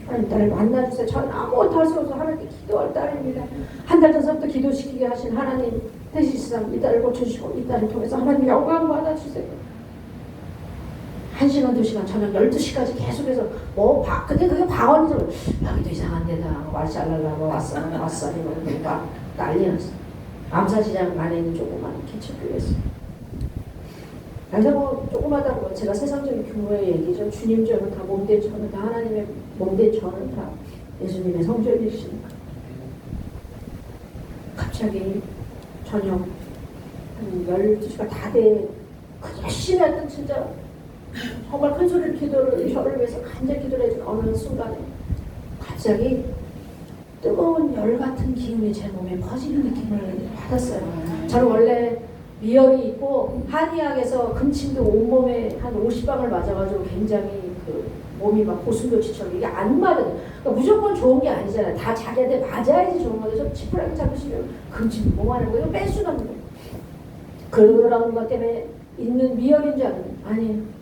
하나님 딸을 만나주세요. 저는 아무것도 할 수 없어 하나님께 기도할 딸입니다. 한 달 전부터 기도시키게 하신 하나님 되시시상 이 딸을 고쳐주시고 이 딸을 통해서 하나님 영광 받아주세요. 1시간 2시간 저녁 12시까지 계속해서 근데 그게 방언이죠. 여기도 이상한 데다 말 잘라려고 왔어 이러면 막 난리 났어. 암사시장 안에 있는 조그만 기초교회에서. 그래서 조그마다는 건 제가 세상적인 규모의 얘기죠. 주님 저는 다 몸된 저는 다 하나님의 몸된 저는 다 예수님의 성전이시니까. 갑자기 저녁 한 12시가 다 돼 열심히 했던 진짜 정말 큰 소리를 저를 위해서 간절히 기도를 해준 어느 순간에 갑자기 뜨거운 열 같은 기운이 제 몸에 퍼지는 느낌을 받았어요. 저는 원래 미열이 있고 한의학에서 금침도 온몸에 한 50방을 맞아가지고 굉장히 몸이 막 고슴도치처럼 이게 안 맞아요. 그러니까 무조건 좋은 게 아니잖아요. 다 자기한테 맞아야지 좋은 거죠. 좀 지푸라기 잡으시면 금침도 뭐 하는 거예요? 뺄 수가 없는 거예요. 그런 것 때문에 있는 미열인 줄 알았는데 아니에요.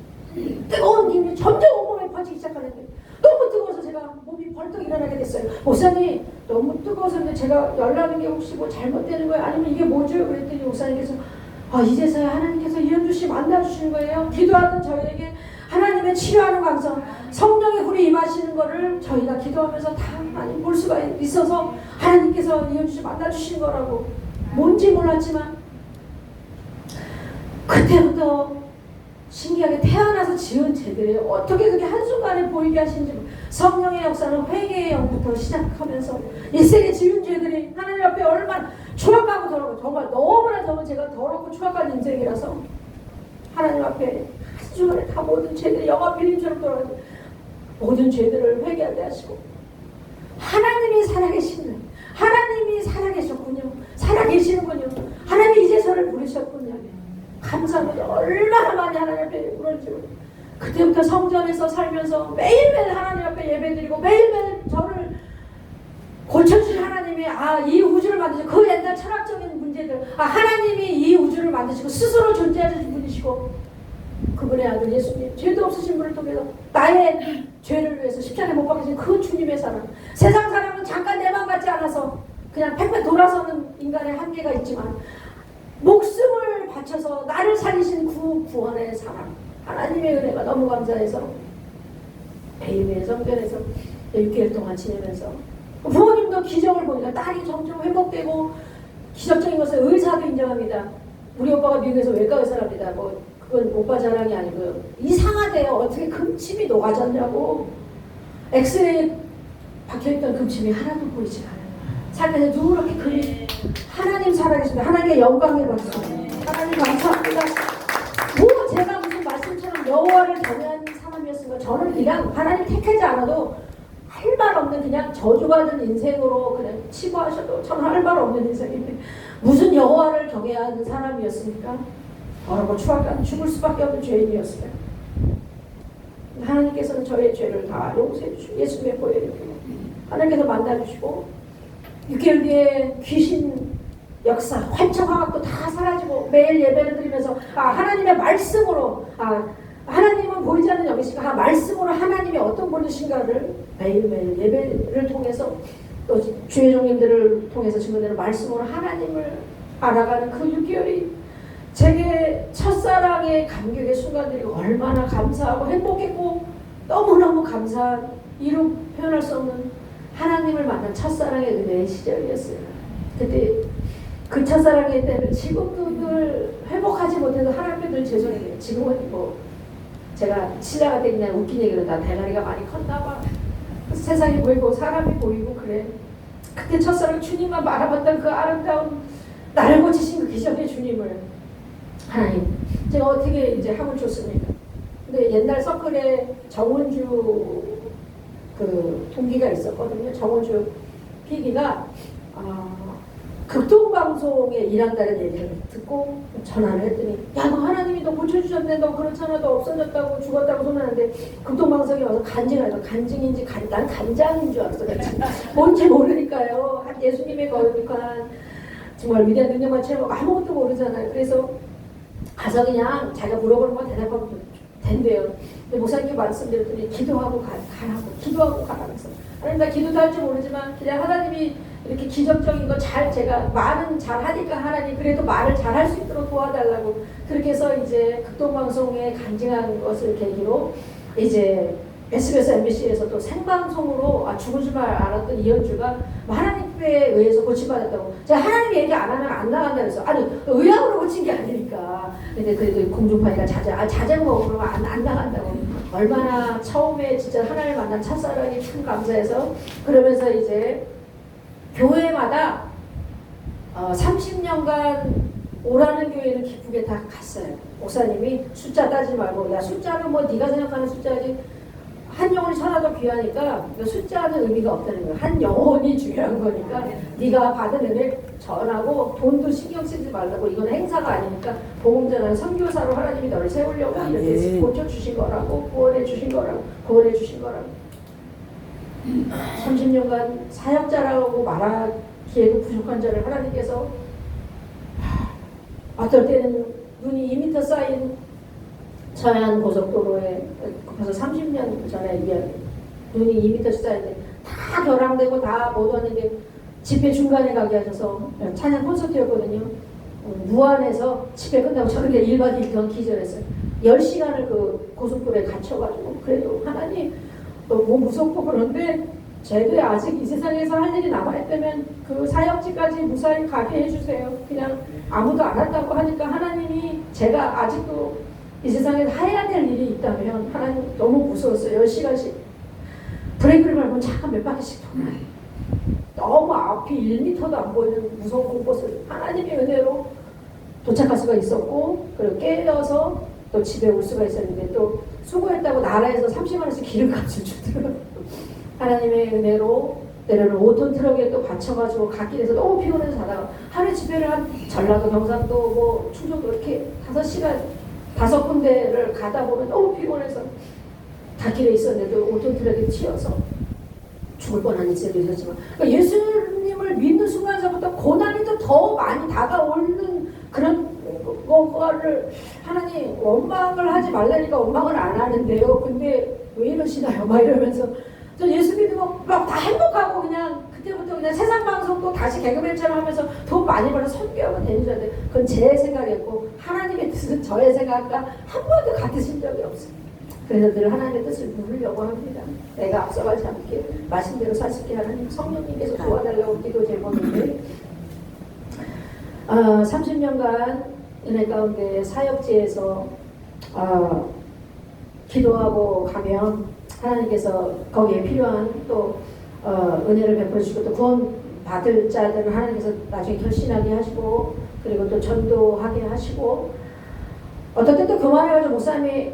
뜨거운 기운이 점점 온몸에 퍼지기 시작하는데 너무 뜨거워서 제가 몸이 벌떡 일어나게 됐어요. 목사님 너무 뜨거워서 근데 제가 열나는 게 혹시 뭐 잘못되는 거예요? 아니면 이게 뭐죠? 그랬더니 목사님께서 이제서야 하나님께서 이현주 씨 만나주시는 거예요. 기도하던 저희에게 하나님의 치료하는 감성 성령의 불이 임하시는 거를 저희가 기도하면서 다 많이 볼 수가 있어서 하나님께서 이현주 씨 만나주신 거라고. 뭔지 몰랐지만 그때부터 신기하게 태어나서 지은 죄들이 어떻게 그렇게 한순간에 보이게 하시는지 성령의 역사는 회개의 영부터 시작하면서 일생에 지은 죄들이 하나님 앞에 얼마나 추악하고 더럽고 정말 너무나 제가 더럽고 추악한 인생이라서 하나님 앞에 한순간에 다 모든 죄들이 영화 필름처럼 돌아가고 모든 죄들을 회개하게 하시고 하나님이 살아계시는 하나님이 살아계셨군요. 살아계시는군요. 하나님이 이제 저를 부르셨군요. 감사합니다. 얼마나 많이 하나님 앞에 울었지. 그때부터 성전에서 살면서 매일매일 하나님 앞에 예배드리고 매일매일 저를 고쳐주신 하나님이 이 우주를 만드시고 그 옛날 철학적인 문제들 하나님이 이 우주를 만드시고 스스로 존재하시는 분이시고 그분의 아들 예수님 죄도 없으신 분을 통해서 나의 죄를 위해서 십자가에 못 박히신 그 주님의 사랑. 세상 사람은 잠깐 내 맘 같지 않아서 그냥 팽팽 돌아서는 인간의 한계가 있지만 목숨을 바쳐서 나를 살리신 구원의 사랑 하나님의 은혜가 너무 감사해서 매일매일 성전에서 6개월 동안 지내면서 부모님도 기적을 보니까 딸이 점점 회복되고 기적적인 것을 의사도 인정합니다. 우리 오빠가 미국에서 외과 의사랍니다. 그건 오빠 자랑이 아니고요. 이상하대요. 어떻게 금침이 녹아졌냐고. 엑스레이 박혀있던 금침이 하나도 보이지 않아요. 살면서 누렇게 하나님 살아계십니다. 하나님의 영광을 받습니다. 하나님 감사합니다. 제가 무슨 말씀처럼 여호와를 경외하는 사람이었으면 저는 그냥 하나님 택하지 않아도 할 말 없는 그냥 저주받은 인생으로 그냥 치부하셔도 저는 할 말 없는 인생인데 무슨 여호와를 경외하는 사람이었습니까? 더럽고 추악한 죽을 수밖에 없는 죄인이었어요. 하나님께서는 저의 죄를 다 용서해 주시고 예수님의 보혈을 하나님께서 만나주시고 6개월 뒤에 귀신 역사, 환청 화학도 다 사라지고 매일 예배를 드리면서 하나님의 말씀으로 하나님은 보이지 않는 영이시니까 말씀으로 하나님이 어떤 분이신가를 매일매일 예배를 통해서 또 주의 종님들을 통해서 증거되는 말씀으로 하나님을 알아가는 그 6개월이 제게 첫사랑의 감격의 순간들이 얼마나 감사하고 행복했고 너무너무 감사한 이루 표현할 수 없는 하나님을 만난 첫사랑의 은혜의 시절이었어요. 그때 그 첫사랑의 때를 지금도 늘 회복하지 못해도 하나님 앞에 늘 죄송해요. 지금은 제가 신라가 된 날 웃긴 얘기로 다 대가리가 많이 컸나봐. 세상이 보이고 사람이 보이고 그래. 그때 첫사랑 주님만 바라봤던 그 아름다운 나를 고치신 그 기적의 주님을 하나님 제가 어떻게 이제 하면 좋습니까? 근데 옛날 서클에 정은주 그 동기가 있었거든요. 정은주 PD가 극동방송에 일한다는 얘기를 듣고 전화를 했더니 야 너 하나님이 너 고쳐주셨네 너 그렇잖아 너 없어졌다고 죽었다고 소문하는데 극동방송에 와서 간증인지 난 간장인 줄 알았어. 뭔지 모르니까요. 예수님의 거룩한 정말 위대한 능력만 채우고 아무것도 모르잖아요. 그래서 가서 그냥 자기가 물어보는 거 대답하면 된대요. 근데 목사님께 말씀드렸더니 기도하고 가라고, 기도하고 가라면서. 아니, 나 기도도 할 줄 모르지만 그냥 하나님이 이렇게 기적적인 거 제가 말은 잘 하니까 하나님 그래도 말을 잘 할 수 있도록 도와달라고. 그렇게 해서 이제 극동방송에 간증한 것을 계기로 이제 SBS, MBC에서 또 생방송으로 죽은 줄 알았던 이현주가 하나님께 의해서 고침받았다고. 제가 하나님 얘기 안 하면 안 나간다 그래서 아니 의학으로 고친 게 아니니까. 근데 그래도 공중파니까 자제고 그러면 안 나간다고. 얼마나 처음에 진짜 하나님을 만난 첫사랑이 참 감사해서 그러면서 이제 교회마다 30년간 오라는 교회는 기쁘게 다 갔어요. 목사님이 숫자 따지 말고 야 숫자는 뭐 네가 생각하는 숫자지 한 영혼이 천하도 귀하니까 숫자는 의미가 없다는 거야. 한 영혼이 중요한 거니까 네가 받은 은혜 전하고 돈도 신경 쓰지 말라고. 이건 행사가 아니니까 복음 전하는 선교사로 하나님이 너를 세우려고 이렇게 고쳐주신 거라고, 구원해 주신 거라고, 구원해 주신 거라고. 30년간 사역자라고 말하기에도 부족한 자를 하나님께서 어떨 때는 눈이 2m 쌓인 서해안 고속도로에 벌써 30년 전에 이야기. 눈이 2m 쌓인데 다 결항되고 다 못 왔는데 집회 중간에 가게 하셔서 찬양 콘서트였거든요. 무안에서 집회 끝나고 저녁에 1박 2일 동안 기절했어요. 10시간을 그 고속도로에 갇혀가지고. 그래도 하나님 너무 무섭고 그런데 쟤들 아직 이 세상에서 할 일이 남아있다면 그 사역지까지 무사히 가게 해주세요. 그냥 아무도 안 한다고 하니까 하나님이 제가 아직도 이 세상에 해야 될 일이 있다면 하나님 너무 무서웠어요. 10시간씩 브레이크를 밟으면 차가 몇 바퀴씩 돌아요. 너무 앞이 1m도 안 보이는 무서운 곳을 하나님의 은혜로 도착할 수가 있었고, 그리고 깨어서 또 집에 올 수가 있었는데 또 수고했다고 나라에서 30만 원씩 기름값을 주더라고요. 하나님의 은혜로 내려는 5톤 트럭에 또 받쳐가지고 갓길에서 너무 피곤해서 자다가 하루에 집회를 한 전라도, 경상도, 뭐 충청도 이렇게 5시간 5군데를 가다 보면 너무 피곤해서 갓길에 있었는데도 5톤 트럭에 치여서 죽을 뻔한 일도 있었지만, 그러니까 예수님을 믿는 순간서부터 고난이 더 많이 다가오는 그런 거를 하나님 원망을 하지 말라니까 원망을 안 하는데요. 근데 왜 이러시나요? 막 이러면서 저 예수 믿으면 막 다 행복하고 그냥 그때부터 그냥 세상 방송도 다시 개그맨처럼 하면서 돈 많이 벌어 선교하면 되는 줄 알았는데 그건 제 생각이었고 하나님의 뜻은 저의 생각과 한 번도 같으신 적이 없어요. 그래서 늘 하나님의 뜻을 누리려고 합니다. 내가 앞서가지 않게 말씀대로 살 수 있게 하나님 성령님께서 도와달라고 기도 제목인데 30년간 은혜 가운데 사역지에서 기도하고 가면 하나님께서 거기에 필요한 또 은혜를 베풀어 주시고 또 구원 받을 자들은 하나님께서 나중에 결신하게 하시고 그리고 또 전도하게 하시고 어떨 때 또 교만해가지고 목사님이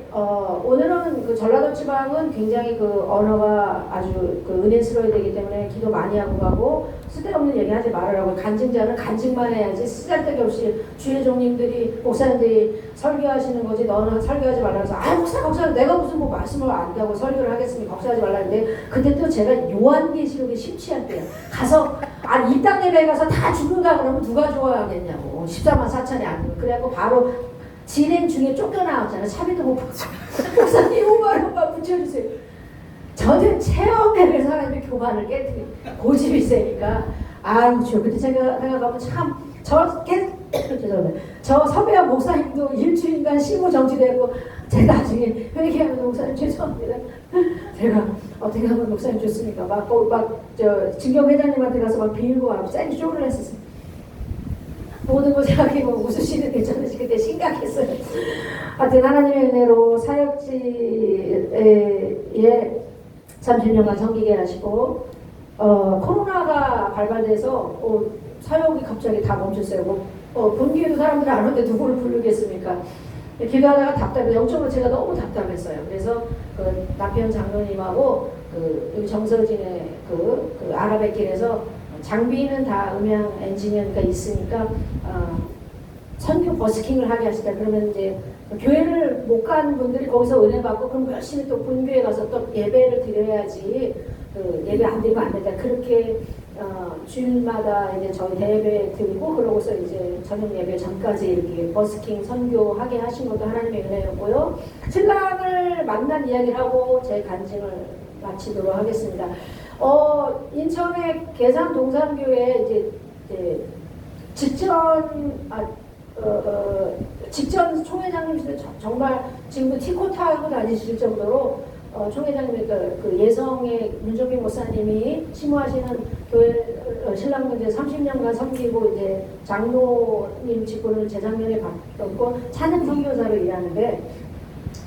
오늘은 그 전라도 지방은 굉장히 그 언어가 아주 그 은혜스러워야 되기 때문에 기도 많이 하고 가고 쓸데없는 얘기하지 말으라고. 간증자는 간증만 해야지 쓰잘데기 없이 주의 종님들이 목사님들이 설교하시는 거지 너는 설교하지 말라고 해서 목사 내가 무슨 뭐 말씀을 안다고 설교를 하겠으니 걱정하지 말라는데 그때 또 제가 요한계시록에 심취한대요. 가서 이 땅 예배에 가서 다 죽는다 그러면 누가 좋아하겠냐고. 14만 4천이 아니고 그래갖고 바로 진행 중에 쫓겨나왔잖아. 차비도 못 받고. 목사님 오만 붙여주세요. 저는 체험회를 사람이 교만을 깨뜨리 고집이 세니까 저 그때 제가 생각하면 참 죄송합니다. 저 서배한 목사님도 일주일간 심호 정지되고 제가 나중에 회개하면 목사님 죄송합니다. 제가 어떻게 하면 목사님 좋습니까? 진경 회장님한테 가서 막 빌고 막 쌩 쇼를 했었어요. 모든 걸 생각해보면 웃으시는데 저는 그때 심각했어요. 하여튼 하나님의 은혜로 사역지에 30년간 섬기게 하시고 코로나가 발발돼서 사역이 갑자기 다 멈췄어요. 분기에도 사람들이 안 오는데 누구를 부르겠습니까? 기도하다가 답답해서 영적으로 제가 너무 답답했어요. 그래서 그 남편 장로님하고 여기 정서진의 그 아라뱃길에서 장비는 다 음향 엔지니어가 있으니까 선교 버스킹을 하게 하시다. 그러면 이제 교회를 못 가는 분들이 거기서 은혜 받고 그럼 열심히 또 본교에 가서 또 예배를 드려야지 그 예배 안 드리면 안 된다. 그렇게 주일마다 이제 저희 대예배 드리고 그러고서 이제 저녁 예배 전까지 이렇게 버스킹 선교하게 하신 것도 하나님의 은혜였고요. 신랑을 만난 이야기를 하고 제 간증을 마치도록 하겠습니다. 인천의 계산 동산교회 이제 직전 총회장님께서 정말 지금도 티코 타고 다니실 정도로 총회장님 그 예성의 문종민 목사님이 심호하시는 교회 신랑도 이제 30년간 섬기고 이제 장로님 직분을 재작년에 받았고 찬양 선교사로 일하는데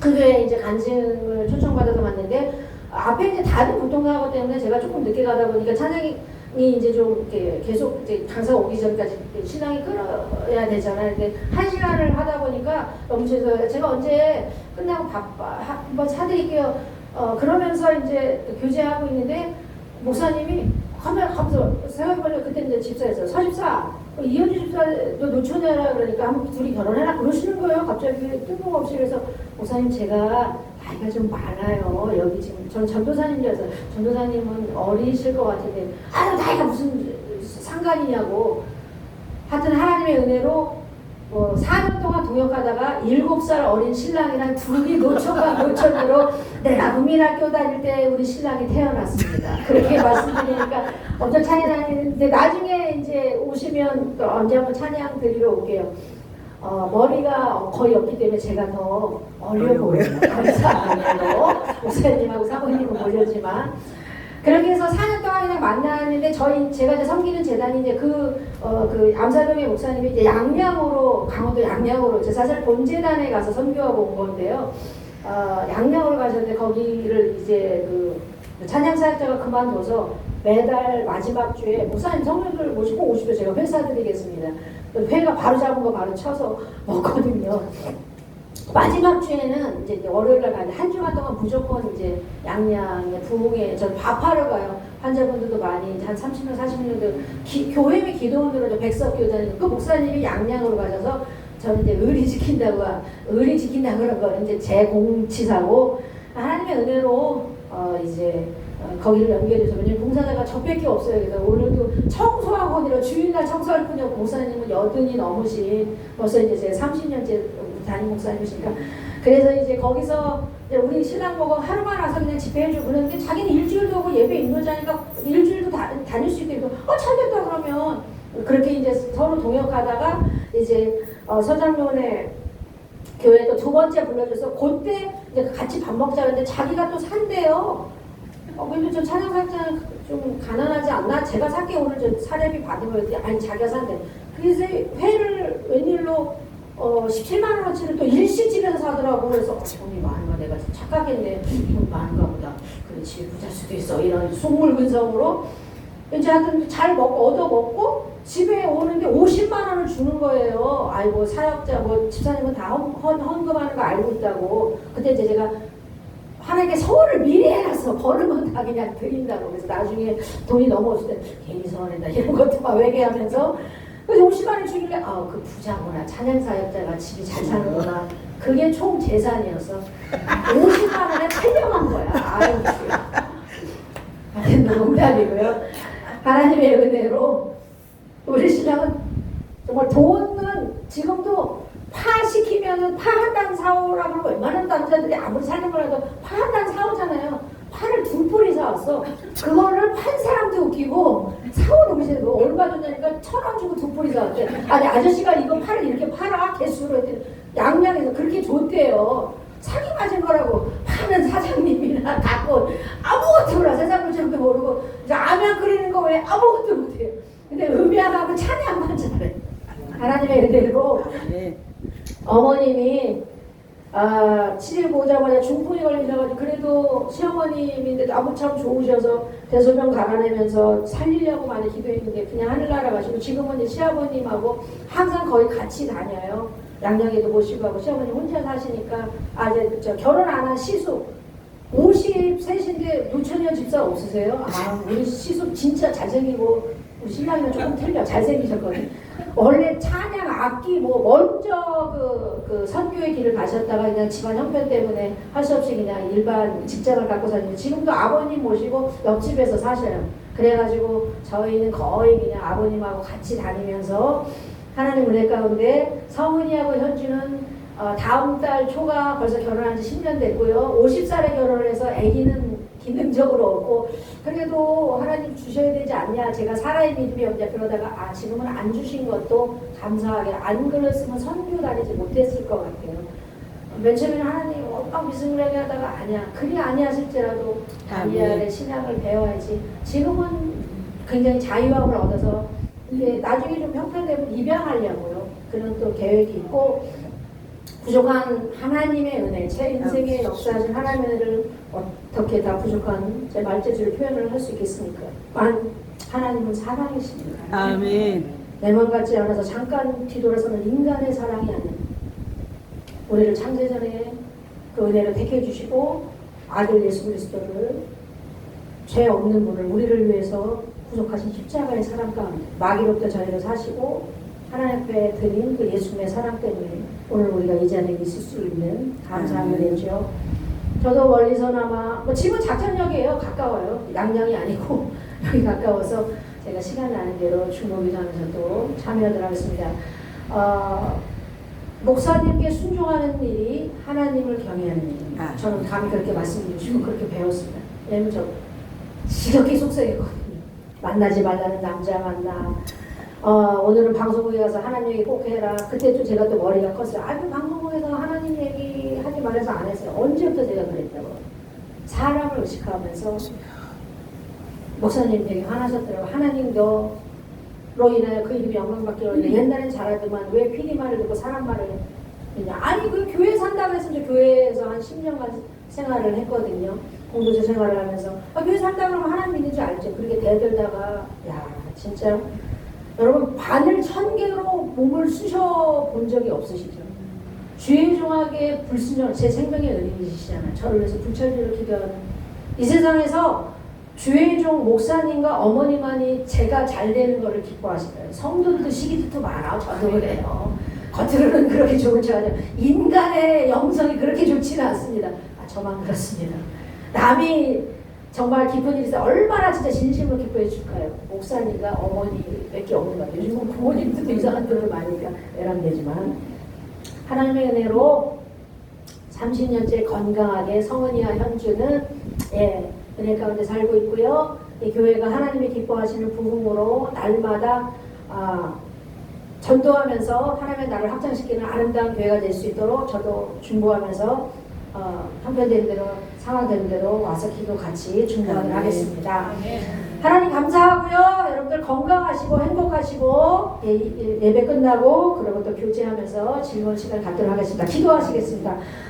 그 교회에 이제 간증을 초청받아서 왔는데 앞에 이제 다른 교통사고 때문에 제가 조금 늦게 가다 보니까 찬양이 이제 좀 이렇게 계속 이제 강사가 오기 전까지 신앙이 끌어야 되잖아요. 근데 1시간을 하다 보니까 너무 죄송해요. 제가 언제 끝나고 한번 사드릴게요. 그러면서 이제 교제하고 있는데 목사님이 하면서 생각해보니까 그때 이제 집사였어요. 서집사, 이현주 집사 너 노처녀라 그러니까 한번 둘이 결혼해라 그러시는 거예요. 갑자기 뜬금없이. 그래서 목사님 제가 나이가 좀 많아요. 여기 지금 전 전도사님이라서 전도사님은 어리실 것 같은데 나이가 무슨 상관이냐고. 하여튼 하나님의 은혜로 4년 동안 동역하다가 7살 어린 신랑이랑 둘이 노처가 노처녀로 내가 국민학교 다닐 때 우리 신랑이 태어났습니다. 그렇게 말씀드리니까 엄청 찬양하는데 나중에 이제 오시면 또 언제 한번 찬양 드리러 올게요. 머리가 거의 없기 때문에 제가 더 어려 보여요. 감사합니다. 목사님하고 사모님은 모르지만 그렇게 해서 4년 동안 그냥 만나는데 제가 이제 섬기는 재단이 이제 그 암사동의 목사님이 이제 양양으로 강원도 양양으로 제 사실 본재단에 가서 선교하고 온 건데요. 양양으로 가셨는데 거기를 이제 그 찬양사역자가 그만둬서 매달 마지막 주에 목사님 성령들 모시고 오시면 제가 회사 드리겠습니다. 회가 바로 잡은 거 바로 쳐서 먹거든요. 마지막 주에는 이제 월요일날 가는데 한 주간 동안 무조건 이제 양양에 부흥에 저는 밥하러 가요. 환자분들도 많이 한 30명 40명 교회의 기도원으로 백석교단이 그 목사님이 양양으로 가셔서 저는 이제 의리 지킨다고 그런 거 이제 제 공치사고 하나님의 은혜로 이제 거기를 연결해서 왜냐면 봉사자가 저밖에 없어요. 그래서 오늘도 청소학원이라 주일날 청소할 뿐이고 목사님은 80이 넘으신 벌써 이제 제 30년째 담임 목사님이시니까 그래서 이제 거기서 이제 우리 신랑 보고 하루만 와서 그냥 집회해주고 그러는데 자기는 일주일도 오고 예배 인도자니까 일주일도 다닐 수 있게 잘 됐다 그러면 그렇게 이제 서로 동역하다가 이제 서장로원에 교회 또 2번째 불러줘서 그때 이제 같이 밥 먹자 그랬는데 자기가 또 산대요. 근데 저 찬양사역자는 좀 가난하지 않나? 제가 살게 오늘 저 사례비 받은 거였더니 아니 자기가 산대. 그래서 회를 웬일로 17만 원어치를 또 일시집에서 사더라고. 그래서 돈이 많은가 내가 착각했네. 돈 많은가 보다. 그렇지 부자 수도 있어. 이런 속물근성으로 이제 하여튼 잘 먹고 얻어먹고 집에 오는데 50만 원을 주는 거예요. 아이고 사역자 뭐 집사님은 다 헌금하는 거 알고 있다고. 그때 이제 제가 하나님께 서울을 미리 해놨어. 버는 다 그냥 드린다고. 그래서 나중에 돈이 너무 없을 때 괜히 서운했다 이런 것도 막 외계하면서 그래서 50만 원 주길래 그 부자구나. 찬양사역자가 집이 잘 사는구나. 그게 총 재산이었어. 50만 원에 탈령한 거야. 아유 농담이고요. 하나님의 은혜로 우리 신랑은 정말 돈은 지금도 파 시키면은 파 한 단 사오라고 그러고 웬만한 남자들이 아무리 사는 거라도 파 한 단 사오잖아요. 파를 2뿌리 사왔어. 그거를 판 사람도 웃기고 사오는 거지. 얼마 줬냐니까 1,000원 주고 2뿌리 사왔대. 아니 아저씨가 이거 파를 이렇게 팔아 개수로 했더니 양양에서 그렇게 줬대요. 사기 맞은 거라고. 파는 사장님이나 갖고 아무것도 몰라. 세상 물정도 모르고 라면 끓이는 거 왜 아무것도 못해요. 근데 음향하고 찬양만 잘해. 하나님의 은혜로 어머님이 치질 오자마자 중풍이 걸리셔가지고 그래도 시어머님인데 아무 참 좋으셔서 대소변 갈아내면서 살리려고 많이 기도했는데 그냥 하늘나라 가시고 지금은 이제 시아버님하고 항상 거의 같이 다녀요. 양양에도 모시고 하고 시어머님 혼자 사시니까 이제 결혼 안 한 시숙 53인데 노처녀 집사 없으세요? 우리 시숙 진짜 잘생기고 우리 신랑이랑 조금 틀려 잘생기셨거든요. 원래 찬양 악기 뭐 먼저 그 선교의 길을 가셨다가 그냥 집안 형편 때문에 할 수 없이 그냥 일반 직장을 갖고 사는데 지금도 아버님 모시고 옆집에서 사셔요. 그래가지고 저희는 거의 그냥 아버님하고 같이 다니면서 하나님 은혜 가운데 성은이하고 현주는 다음 달 초가 벌써 결혼한 지 10년 됐고요. 50살에 결혼을 해서 아기는 기능적으로 없고 그래도 하나님 주셔야 되지 않냐. 제가 사람의 믿음이 없냐. 그러다가 지금은 안 주신 것도 감사하게 안 그랬으면 선교 다니지 못했을 것 같아요. 맨 처음에는 하나님 막 미승하게 하다가 아니야. 그리 아니하실지라도 다니엘의 신앙을 배워야지. 지금은 굉장히 자유함을 얻어서 이게 나중에 좀 형편되면 입양하려고요. 그런 또 계획이 있고 부족한 하나님의 은혜, 제 인생에 역사하신 하나님의 은혜를 어떻게 다 부족한 제 말재주를 표현을 할 수 있겠습니까? 하나님은 사랑이십니다. 아멘. 내 맘 같지 않아서 잠깐 뒤돌아서는 인간의 사랑이 아니라 우리를 창세전에 그 은혜를 택해 주시고 아들 예수 그리스도를 죄 없는 분을 우리를 위해서 부족하신 십자가의 사랑 가운데 마귀로부터 저희를 사시고 하나님 앞에 드린 그 예수님의 사랑 때문에 오늘 우리가 이 자리에 있을 수 있는 감사한 은혜죠. 저도 멀리서나마 집은 작전역이에요. 가까워요. 양양이 아니고 여기 가까워서 제가 시간 나는 대로 중보기도하면서도 참여를 하겠습니다. 목사님께 순종하는 일이 하나님을 경외하는 일입니다. 저는 감히 그렇게 말씀드리시고 그렇게 배웠습니다. 왜냐면 저 지겹게 속삭였거든요. 만나지 말라는 남자 만나. 오늘은 방송국에 가서 하나님 얘기 꼭 해라. 그때 또 제가 또 머리가 컸어요. 아니 방송국에서 하나님 얘기 하지 말아서 안 했어요. 언제부터 제가 그랬다고. 사람을 의식하면서 목사님 되게 화나셨더라고요. 하나님도 로 인하여 그 이름이 영광받기로 했는데 옛날엔 잘하더만 왜 PD 말을 듣고 사람 말을 했냐. 아니 그 교회 산다고 해서 이제 교회에서 한 10년간 생활을 했거든요. 공동체 생활을 하면서 교회 산다 그러면 하나님 믿는 줄 알죠. 그렇게 대들다가 야 진짜 여러분 바늘 1000개로 몸을 쑤셔 본 적이 없으시죠? 주의 종에게 불순종 제 생명의 은인이시잖아요. 저를 위해서 불철주를 기도하는 이 세상에서 주의 종 목사님과 어머니만이 제가 잘 되는 것을 기뻐하시더라고요. 성도들도 시기도 많아. 저도 그래요. 겉으로는 그렇게 좋은 척 하죠. 인간의 영성이 그렇게 좋지는 않습니다. 저만 그렇습니다. 남이 정말 기쁜 일이 있어 얼마나 진짜 진심으로 기뻐해 줄까요? 목사님과 어머니밖에 없는 것 같아요. 요즘은 부모님들도 이상한 돈을 많으니까 외람되지만 하나님의 은혜로 30년째 건강하게 성은이와 현주는 은혜 가운데 살고 있고요. 이 교회가 하나님이 기뻐하시는 부흥으로 날마다 전도하면서 하나님의 나를 확장시키는 아름다운 교회가 될 수 있도록 저도 중보하면서 형편되는 대로 상황되는 대로 와서 기도 같이 중보하도록 하겠습니다. 하나님 감사하고요. 여러분들 건강하시고 행복하시고 예배 끝나고 그리고 또 교제하면서 질문 시간 갖도록 하겠습니다. 기도하시겠습니다.